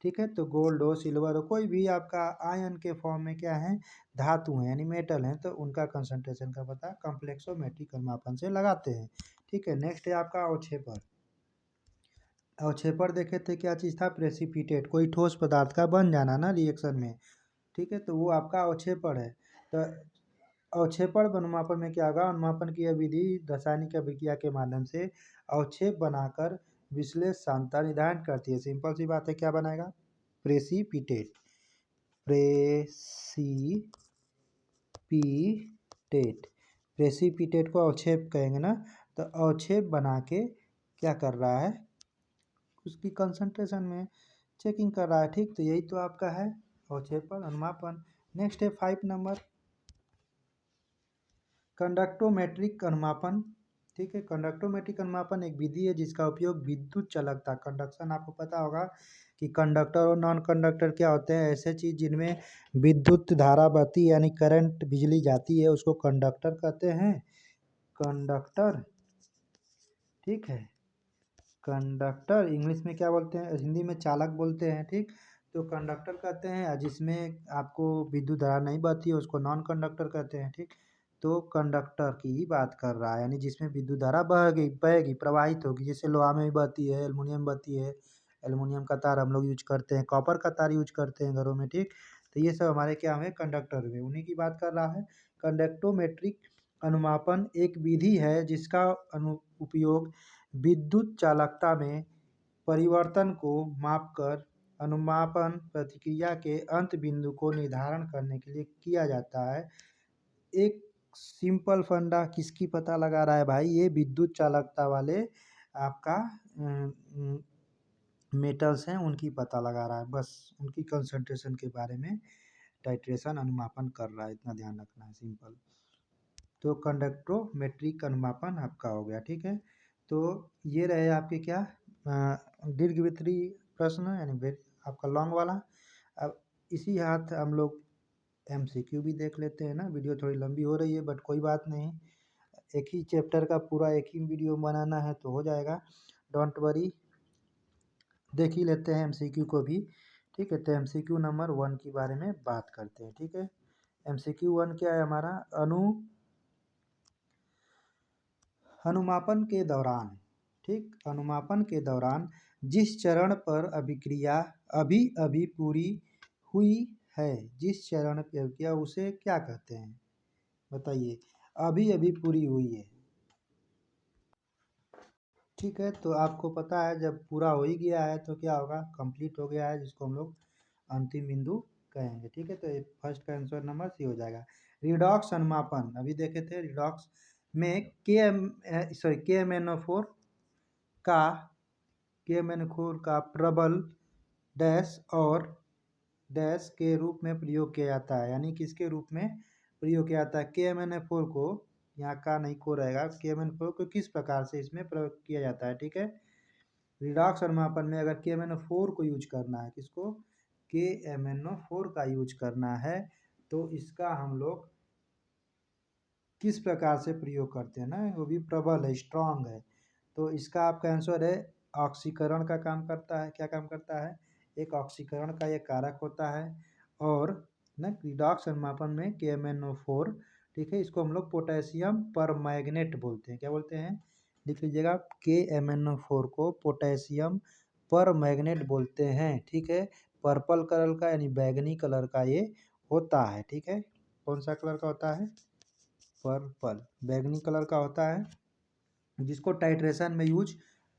Speaker 1: ठीक है, तो गोल्ड हो, सिल्वर हो, कोई भी आपका आयन के फॉर्म में क्या है, धातु है यानी मेटल है, तो उनका कंसंट्रेशन का पता कॉम्प्लेक्सोमेट्रिक अनुमापन से लगाते हैं। ठीक है, नेक्स्ट है आपका अवक्षेपण। अवक्षेपण देखे थे क्या चीज़ था, प्रेसिपिटेट, कोई ठोस पदार्थ का बन जाना ना रिएक्शन में। ठीक है, तो वो आपका अवक्षेपण है। तो अवक्षेपण अनुमापन में क्या होगा, अनुमापन की यह विधि रासायनिक अभिक्रिया के माध्यम से अवक्षेप बनाकर विश्लेष सांद्रता निर्धारण करती है। सिंपल सी बात है, क्या बनाएगा? प्रेसिपिटेट। प्रेसिपिटेट को अवक्षेप कहेंगे ना, तो अवक्षेप बना के क्या कर रहा है? उसकी कंसंट्रेशन में चेकिंग कर रहा है। ठीक, तो यही तो आपका है अवक्षेपण अनुमापन। नेक्स्ट है 5 नंबर, कंडक्टोमेट्रिक अनुमापन। ठीक है, कंडक्टोमेट्रिक अनुमापन एक विधि है जिसका उपयोग विद्युत चालकता, कंडक्शन आपको पता होगा कि कंडक्टर और नॉन कंडक्टर क्या होते हैं, ऐसे चीज़ जिनमें विद्युत धारा बहती है यानी करंट बिजली जाती है उसको कंडक्टर कहते हैं। कंडक्टर, ठीक है, कंडक्टर इंग्लिश में क्या बोलते हैं, हिंदी में चालक बोलते हैं। ठीक, तो कंडक्टर कहते हैं, जिसमें आपको विद्युत धारा नहीं बहती है उसको नॉन कंडक्टर कहते हैं। ठीक, तो कंडक्टर की ही बात कर रहा है, यानी जिसमें विद्युत धारा बहेगी प्रवाहित होगी, जैसे लोहा में भी बहती है, एल्युमिनियम बहती है, एल्युमिनियम का तार हम लोग यूज करते हैं, कॉपर का तार यूज करते हैं घरों में। ठीक, तो ये सब हमारे क्या हुए? कंडक्टर हुए, उन्हीं की बात कर रहा है। कंडक्टोमेट्रिक अनुमापन एक विधि है जिसका उपयोग विद्युत चालकता में परिवर्तन को मापकर अनुमापन प्रतिक्रिया के अंत बिंदु को निर्धारण करने के लिए किया जाता है। एक सिंपल फंडा किसकी पता लगा रहा है भाई? ये विद्युत चालकता वाले आपका मेटल्स हैं उनकी पता लगा रहा है, बस उनकी कंसंट्रेशन के बारे में टाइट्रेशन अनुमापन कर रहा है, इतना ध्यान रखना है, सिंपल। तो कंडक्टोमेट्रिक अनुमापन आपका हो गया। ठीक है, तो ये रहे आपके क्या दीर्घवृत्तीय प्रश्न यानी आपका लॉन्ग वाला। अब इसी हाथ हम लोग एमसीक्यू भी देख लेते हैं ना। वीडियो थोड़ी लंबी हो रही है बट कोई बात नहीं, एक ही चैप्टर का पूरा एक ही वीडियो बनाना है तो हो जाएगा, डोंट वरी। देख ही लेते हैं एमसीक्यू को भी। ठीक है, तो एमसीक्यू नंबर 1 के बारे में बात करते हैं। ठीक है, एमसीक्यू 1 क्या है हमारा? अनुमापन के दौरान, ठीक, अनुमापन के दौरान जिस चरण पर अभिक्रिया अभी अभी पूरी हुई है, जिस चरण पर अभिक्रिया उसे क्या कहते हैं? बताइए, अभी अभी पूरी हुई है। ठीक है, तो आपको पता है जब पूरा हो ही गया है तो क्या होगा? कंप्लीट हो गया है, जिसको हम लोग अंतिम बिंदु कहेंगे। ठीक है, तो फर्स्ट का आंसर नंबर सी हो जाएगा। रिडॉक्स अनुमापन अभी देखे थे, रिडॉक्स में KMnO4 का KMnO4 का प्रबल डैश और डैश के रूप में प्रयोग किया जाता है, यानी किसके रूप में प्रयोग किया जाता है? KMnO4 को, यहाँ का नहीं को रहेगा, KMnO4 को किस प्रकार से इसमें प्रयोग किया जाता है? ठीक है, रिडॉक्स अनुमापन में अगर KMnO4 को यूज करना है, किसको? KMnO4 का यूज करना है, तो इसका हम लोग किस प्रकार से प्रयोग करते हैं ना, वो भी प्रबल है, स्ट्रांग है। तो इसका आपका आंसर है ऑक्सीकरण का काम करता है। क्या काम करता है? एक ऑक्सीकरण का ये कारक होता है। और ना रिडॉक्स अनुमापन में KMnO4, ठीक है, इसको हम लोग पोटेशियम परमैंगनेट बोलते हैं। क्या बोलते हैं? लिख लीजिएगा, KMnO4 को पोटेशियम परमैंगनेट बोलते हैं। ठीक है, पर्पल कलर का यानी बैगनी कलर का ये होता है। ठीक है, कौन सा कलर का होता है? पर्पल, बैगनी कलर का होता है, जिसको टाइट्रेशन में यूज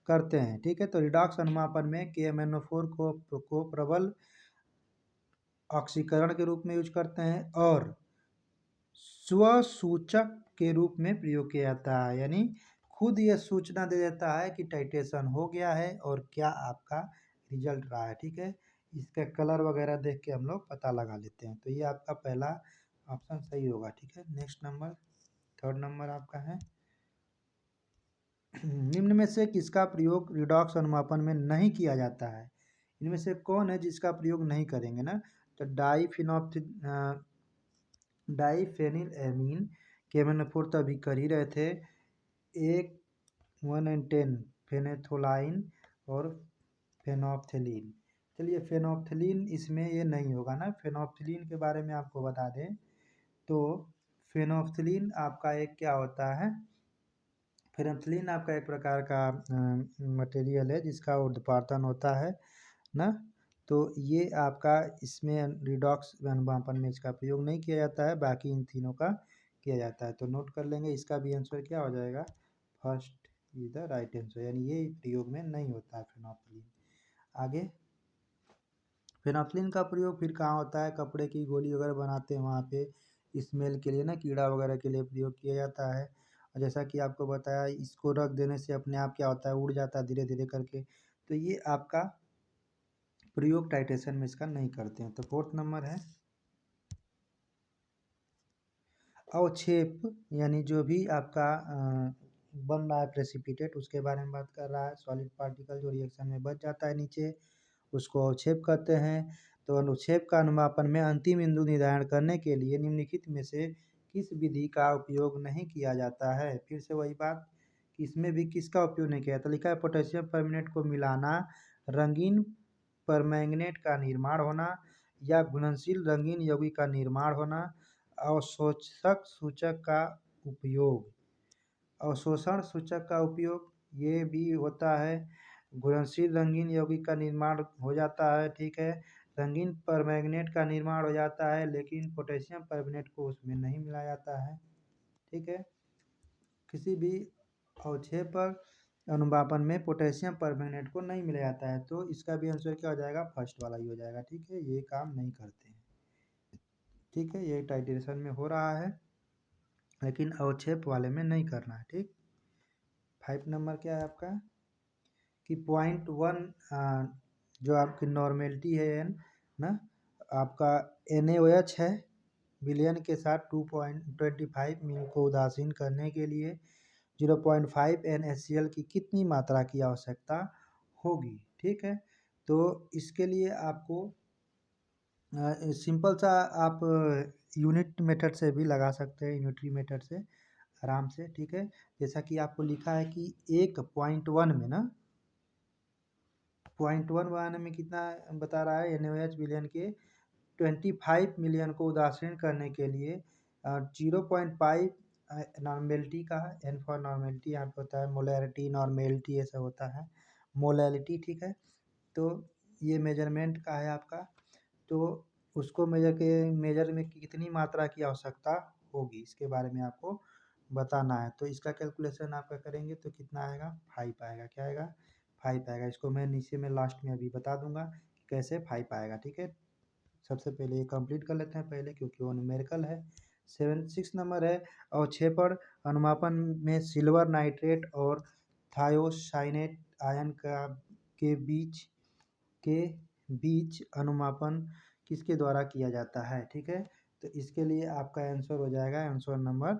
Speaker 1: करते हैं। ठीक है, तो रिडॉक्स अनुमापन में KMnO4 को प्रबल ऑक्सीकरण के रूप में यूज करते हैं और स्वसूचक के रूप में प्रयोग किया जाता है, यानी खुद यह सूचना दे देता है कि टाइट्रेशन हो गया है और क्या आपका रिजल्ट रहा है। ठीक है, इसका कलर वगैरह देख के हम लोग पता लगा लेते हैं, तो ये आपका पहला ऑप्शन सही होगा। ठीक है, नेक्स्ट नंबर, थर्ड नंबर आपका है, निम्न में से किसका प्रयोग रिडॉक्स अनुमापन में नहीं किया जाता है? इनमें से कौन है जिसका प्रयोग नहीं करेंगे ना? तो डाइफेनिलएमीन, KMnO4 तो अभी कर ही रहे थे, एक 1 and 10 फेनेथोलाइन और फेनोप्थेलीन। चलिए, फेनोप्थेलीन इसमें ये नहीं होगा ना। फेनोप्थेलीन के बारे में आपको बता दें तो फेनोप्थेलीन आपका एक क्या होता है? फेनोप्थेलीन आपका एक प्रकार का मटेरियल है जिसका ऊर्ध्वपातन होता है ना। तो ये आपका इसमें रिडॉक्स अनुमापन में इसका प्रयोग नहीं किया जाता है, बाकी इन तीनों का किया जाता है। तो नोट कर लेंगे, इसका भी आंसर क्या हो जाएगा? First is the right answer, यानी ये प्रयोग में नहीं होता है फेनोक्सिलिन। आगे, फेनोक्सिलिन का प्रयोग फिर कहाँ होता है? कपड़े की गोली वगैरह बनाते हैं वहाँ पे स्मेल के लिए ना, कीड़ा वगैरह के लिए प्रयोग किया जाता है। और जैसा कि आपको बताया, इसको रख देने से अपने आप क्या होता है, उड़ जाता है धीरे धीरे करके। तो ये आपका प्रयोग टाइटेशन में इसका नहीं करते हैं। तो 4th नंबर है अवक्षेप, यानी जो भी आपका बन रहा है प्रेसिपिटेट, उसके बारे में बात कर रहा है। सॉलिड पार्टिकल जो रिएक्शन में बच जाता है नीचे, उसको अवक्षेप कहते हैं। तो अनुक्षेप का अनुमापन में अंतिम बिंदु निर्धारण करने के लिए निम्नलिखित में से किस विधि का उपयोग नहीं किया जाता है? फिर से वही बात कि इसमें भी किसका उपयोग नहीं किया जाता। लिखा है पोटेशियम परमैंगनेट को मिलाना, रंगीन परमैंगनेट का निर्माण होना, या घुलनशील रंगीन यौगिक का निर्माण होना, अवशोषक सूचक का उपयोग। अवशोषण सूचक का उपयोग ये भी होता है। घुलनशील रंगीन यौगिक का निर्माण हो जाता है, ठीक है। रंगीन परमैंगनेट का निर्माण हो जाता है, लेकिन पोटेशियम परमैंगनेट को उसमें नहीं मिलाया जाता है, ठीक है। किसी भी अवक्षेप अनुमापन में पोटेशियम परमैंगनेट को नहीं मिलाया जाता है। तो इसका भी आंसर क्या हो जाएगा? फर्स्ट वाला ही हो जाएगा, ठीक है। ये काम नहीं करते हैं, ठीक है। ये टाइट्रेशन में हो रहा है, लेकिन अवक्षेप वाले में नहीं करना है, ठीक। 5 नंबर क्या है आपका कि 0.1 जो आपकी नॉर्मेलिटी है एन ना, आपका NaOH है विलयन के साथ 2.25 म्यू को उदासीन करने के लिए 0.5 NaCl की कितनी मात्रा की आवश्यकता होगी, ठीक है। तो इसके लिए आपको सिंपल सा आप यूनिट मेथड से भी लगा सकते हैं, यूनिटरी मेथड से आराम से, ठीक है। जैसा कि आपको लिखा है कि 1.1 में ना, 0.1 बनाने में कितना बता रहा है? NaOH विलयन के 25 मिलियन को उदासीन करने के लिए 0.5 नॉर्मेलिटी का, N फॉर नॉर्मेलिटी यहाँ पे होता है, मोलैरिटी नॉर्मेलिटी ऐसा होता है, मोलैलिटी, ठीक है। तो ये मेजरमेंट का है आपका, तो उसको मेजर में कितनी मात्रा की आवश्यकता होगी, इसके बारे में आपको बताना है। तो इसका कैलकुलेशन आपका करेंगे तो कितना आएगा? 5 आएगा। क्या आएगा? 5 आएगा। इसको मैं नीचे में लास्ट में अभी बता दूंगा कैसे 5 आएगा, ठीक है। सबसे पहले ये कंप्लीट कर लेते हैं पहले, क्योंकि वो न्यूमेरिकल है। 6 नंबर है अवक्षेपण अनुमापन में सिल्वर नाइट्रेट और थायोसाइनेट आयन के बीच अनुमापन किसके द्वारा किया जाता है, ठीक है। तो इसके लिए आपका आंसर हो जाएगा आंसर नंबर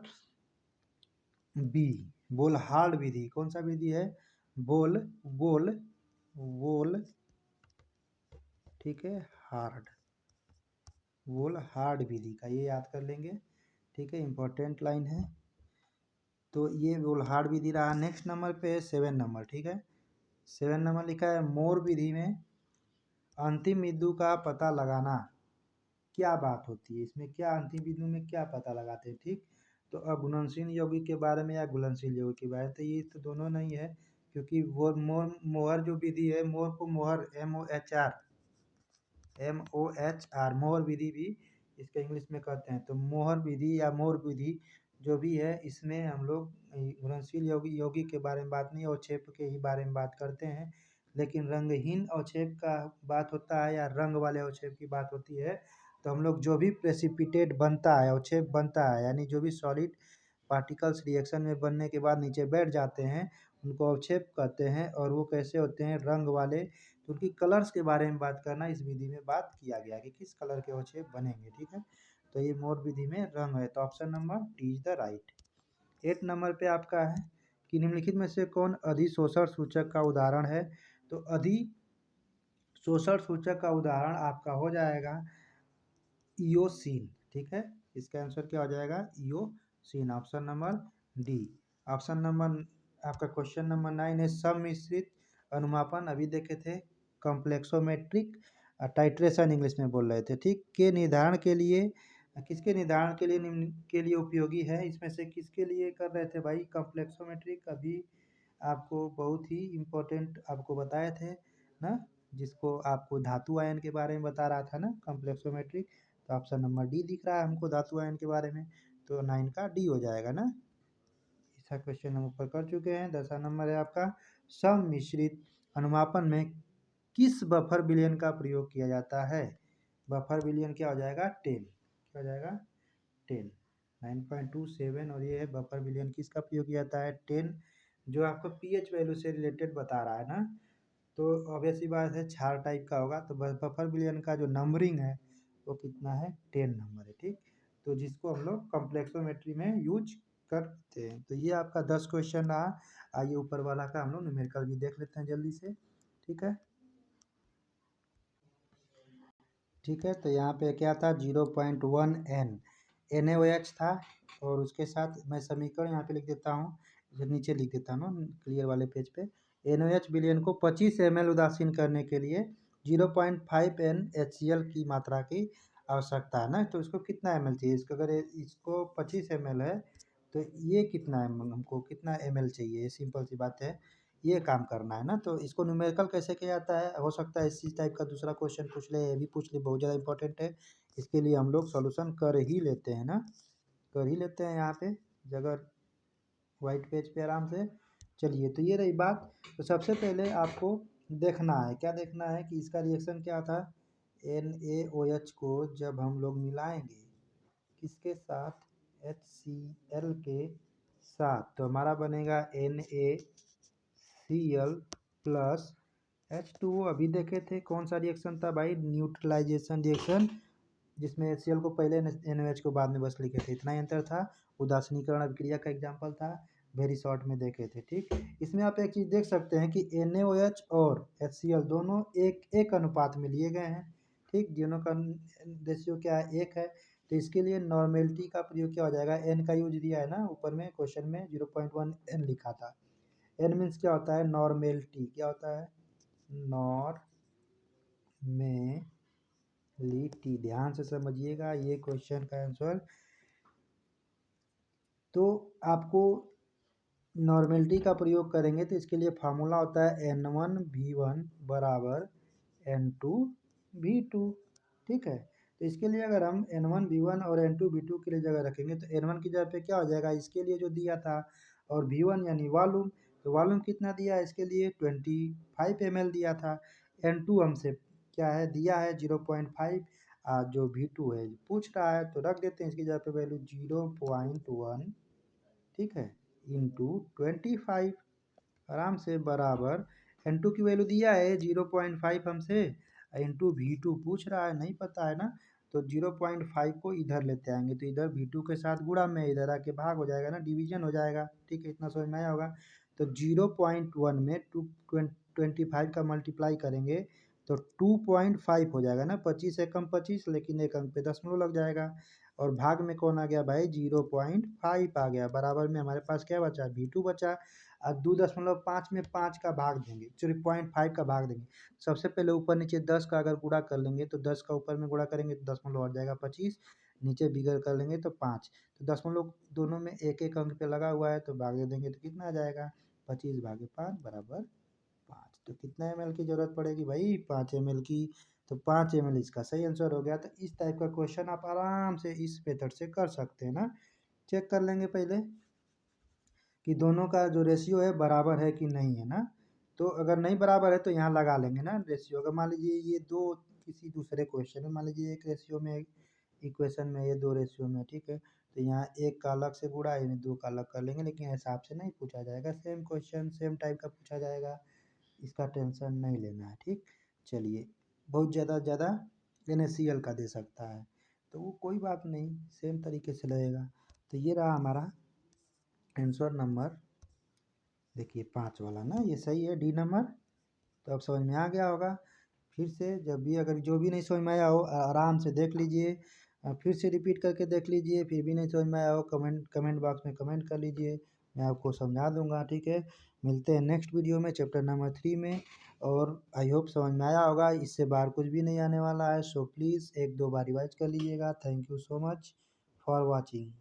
Speaker 1: बी, बोलहार्ड विधि। कौन सा विधि है? बोल बोल बोल ठीक है, हार्ड, बोलहार्ड विधि का, ये याद कर लेंगे, ठीक है। इंपॉर्टेंट लाइन है। तो ये बोलहार्ड विधि रहा। नेक्स्ट नंबर पे 7 नंबर, ठीक है। 7 नंबर लिखा है मोर विधि में अंतिम बिंदु का पता लगाना क्या बात होती है? इसमें क्या अंतिम बिंदु में क्या पता लगाते हैं, ठीक। तो अघुलनशील यौगिक के बारे में या घुलनशील यौगिक के बारे में, तो ये तो दोनों नहीं है, क्योंकि वो मोहर जो विधि है, मोर को मोहर MOHR मोहर विधि भी इसके इंग्लिश में कहते हैं। तो मोहर विधि या मोर विधि जो भी है, इसमें हम लोग घुलनशील यौगिक के बारे में बात नहीं, अवक्षेप के ही बारे में बात करते हैं। लेकिन रंगहीन अवक्षेप का बात होता है या रंग वाले अवक्षेप की बात होती है, तो हम लोग जो भी प्रेसिपिटेट बनता है, अवक्षेप बनता है, यानी जो भी सॉलिड पार्टिकल्स रिएक्शन में बनने के बाद नीचे बैठ जाते हैं, उनको अवक्षेप कहते हैं। और वो कैसे होते हैं? रंग वाले। तो उनकी कलर्स के बारे में बात करना इस विधि में बात किया गया कि किस कलर के अवक्षेप बनेंगे, ठीक है। तो ये मोर विधि में रंग है, तो option number D is the right. 8 number पे आपका है कि निम्नलिखित में से कौन अधिशोषण सूचक का उदाहरण है? तो अधिशोषण सूचक का उदाहरण आपका हो जाएगा इयोसिन, ठीक है। इसका आंसर क्या हो जाएगा? Eosin, option number D. Option number आपका क्वेश्चन नंबर 9 है सम्मिश्रित अनुमापन, अभी देखे थे, कॉम्प्लेक्सोमेट्रिक टाइट्रेशन इंग्लिश में बोल रहे थे, ठीक, के निर्धारण के लिए, किसके निर्धारण के लिए निम्न के लिए उपयोगी है? इसमें से किसके लिए कर रहे थे भाई कॉम्प्लेक्सोमेट्रिक? अभी आपको बहुत ही इम्पोर्टेंट आपको बताए थे ना, जिसको आपको धातु आयन के बारे में बता रहा था ना कॉम्प्लेक्सोमेट्रिक। तो ऑप्शन नंबर डी दिख रहा है हमको धातु आयन के बारे में, तो 9 का डी हो जाएगा ना। ऐसा क्वेश्चन हम ऊपर कर चुके हैं। 10वां नंबर है आपका सम्मिश्रित अनुमापन में किस बफर विलयन का प्रयोग किया जाता है? बफर विलयन क्या हो जाएगा? 10। क्या हो जाएगा? 10। 9.27 और ये है बफर विलयन किसका प्रयोग किया जाता है? 10, जो आपको पीएच वैल्यू से रिलेटेड बता रहा है ना, तो ऑब्वियस सी बात है क्षार टाइप का होगा, तो बफर विलयन का जो नंबरिंग है वो कितना है? 10 नंबर है, ठीक। तो जिसको हम लोग कॉम्प्लेक्सोमेट्री में यूज करते हैं। तो ये आपका 10 क्वेश्चन रहा। आइए ऊपर वाला का हम लोग न्यूमेरिकल भी देख लेते हैं जल्दी से, ठीक है। ठीक है, तो यहाँ पे क्या था? 0.1 n NaOH था, और उसके साथ मैं समीकरण यहाँ पे लिख देता हूँ, नीचे लिख देता हूँ ना क्लियर वाले पेज पे। NaOH विलयन को 25 ml उदासीन करने के लिए 0.5 n HCl की मात्रा की आवश्यकता है ना। तो इसको कितना ml चाहिए? इसको अगर इसको 25 ml है तो ये कितना हमको कितना ml चाहिए? ये सिंपल सी बात है, ये काम करना है ना। तो इसको न्यूमेरिकल कैसे किया जाता है? हो सकता है इसी टाइप का दूसरा क्वेश्चन पूछ ले, ये भी पूछ ले, बहुत ज़्यादा इंपॉर्टेंट है। इसके लिए हम लोग सॉल्यूशन कर ही लेते हैं ना, कर ही लेते हैं यहाँ पे जगह वाइट पेज पे आराम से। चलिए, तो ये रही बात। तो सबसे पहले आपको देखना है, क्या देखना है कि इसका रिएक्शन क्या था? NaOH को जब हम लोग मिलाएंगे किसके साथ? HCl के साथ, तो हमारा बनेगा NaCl प्लस H2O। अभी देखे थे कौन सा रिएक्शन था भाई? न्यूट्रलाइजेशन रिएक्शन, जिसमें HCl को पहले NaOH को बाद में बस लिखे थे, इतना ही अंतर था। उदासीनीकरण अभिक्रिया का एग्जाम्पल था, वेरी शॉर्ट में देखे थे, ठीक। इसमें आप एक चीज़ देख सकते हैं कि NaOH और HCl दोनों एक अनुपात में लिए गए हैं, ठीक। दोनों का रेशियो क्या है? 1 है। तो इसके लिए नॉर्मेलिटी का प्रयोग क्या हो जाएगा? n का यूज दिया है ना ऊपर में क्वेश्चन में, 0.1 n लिखा था। n मीन्स क्या होता है? नॉर्मेलिटी। क्या होता है? नॉर्मेलिटी। ध्यान से समझिएगा ये क्वेश्चन का आंसर। तो आपको नॉर्मेलिटी का प्रयोग करेंगे तो इसके लिए फार्मूला होता है N1V1 बराबर N2V2, ठीक है। तो इसके लिए अगर हम N1V1 और N2V2 के लिए जगह रखेंगे तो N1 की जगह पे क्या हो जाएगा? इसके लिए जो दिया था, और V1 यानी वॉल्यूम, तो वॉल्यूम कितना दिया है? इसके लिए 25 ml दिया था। N2 हमसे क्या है? दिया है 0.5। जो V2 है पूछ रहा है, तो रख देते हैं इसकी जगह पे वैल्यू 0.1, ठीक है, इंटू 25 आराम से बराबर N2 की वैल्यू दिया है 0.5 हमसे, इंटू V2 पूछ रहा है, नहीं पता है ना। तो 0.5 को इधर लेते आएंगे तो इधर V2 के साथ गुणा में, इधर आके भाग हो जाएगा ना, डिवीजन हो जाएगा, ठीक है। इतना समझ में आया होगा। तो 0.1 में 25 का मल्टीप्लाई करेंगे तो 2.5 हो जाएगा ना। 25 से कम 25, लेकिन एक अंक पे दशमलव लग जाएगा, और भाग में कौन आ गया भाई? 0.5 आ गया। बराबर में हमारे पास क्या बचा? V2 बचा। और 2.5 में 5 का भाग देंगे, 0.5 का भाग देंगे। सबसे पहले ऊपर नीचे 10 का अगर गुणा कर लेंगे तो 10 का ऊपर में गुणा करेंगे तो दशमलव हट जाएगा 25, नीचे बिगर कर लेंगे तो 5। तो दशमलव दोनों में एक एक अंक पे लगा हुआ है, तो भाग दे देंगे तो कितना आ जाएगा? 25/5 बराबर 5। तो कितना ml की जरूरत पड़ेगी भाई? 5 ml की। तो 5 ml इसका सही आंसर हो गया। तो इस टाइप का क्वेश्चन आप आराम से इस मेथड से कर सकते हैं ना। चेक कर लेंगे पहले कि दोनों का जो रेशियो है बराबर है कि नहीं है ना। तो अगर नहीं बराबर है तो यहाँ लगा लेंगे ना रेशियो। अगर मान लीजिए ये दो किसी दूसरे क्वेश्चन में, मान लीजिए एक रेशियो में, इक्वेशन में ये दो रेशियो में, ठीक है, तो यहाँ एक का अलग से गुणा, यानी दो का अलग कर लेंगे, लेकिन हिसाब से नहीं पूछा जाएगा, सेम क्वेश्चन सेम टाइप का पूछा जाएगा, इसका टेंशन नहीं लेना है, ठीक। चलिए, बहुत ज़्यादा NaCl का दे सकता है, तो वो कोई बात नहीं, सेम तरीके से लगेगा। तो ये रहा हमारा आंसर नंबर, देखिए 5 वाला ना, ये सही है, डी नंबर। तो अब समझ में आ गया होगा। फिर से जब भी अगर जो भी नहीं समझ में आया हो आराम से देख लीजिए, फिर से रिपीट करके देख लीजिए। फिर भी नहीं समझ में आया हो कमेंट बॉक्स में कमेंट कर लीजिए, मैं आपको समझा दूंगा, ठीक है। मिलते हैं नेक्स्ट वीडियो में चैप्टर नंबर 3 में, और आई होप समझ में आया होगा। इससे बाहर कुछ भी नहीं आने वाला है, सो प्लीज़ एक दो बार रिवाइज कर लीजिएगा। Thank you so much for watching.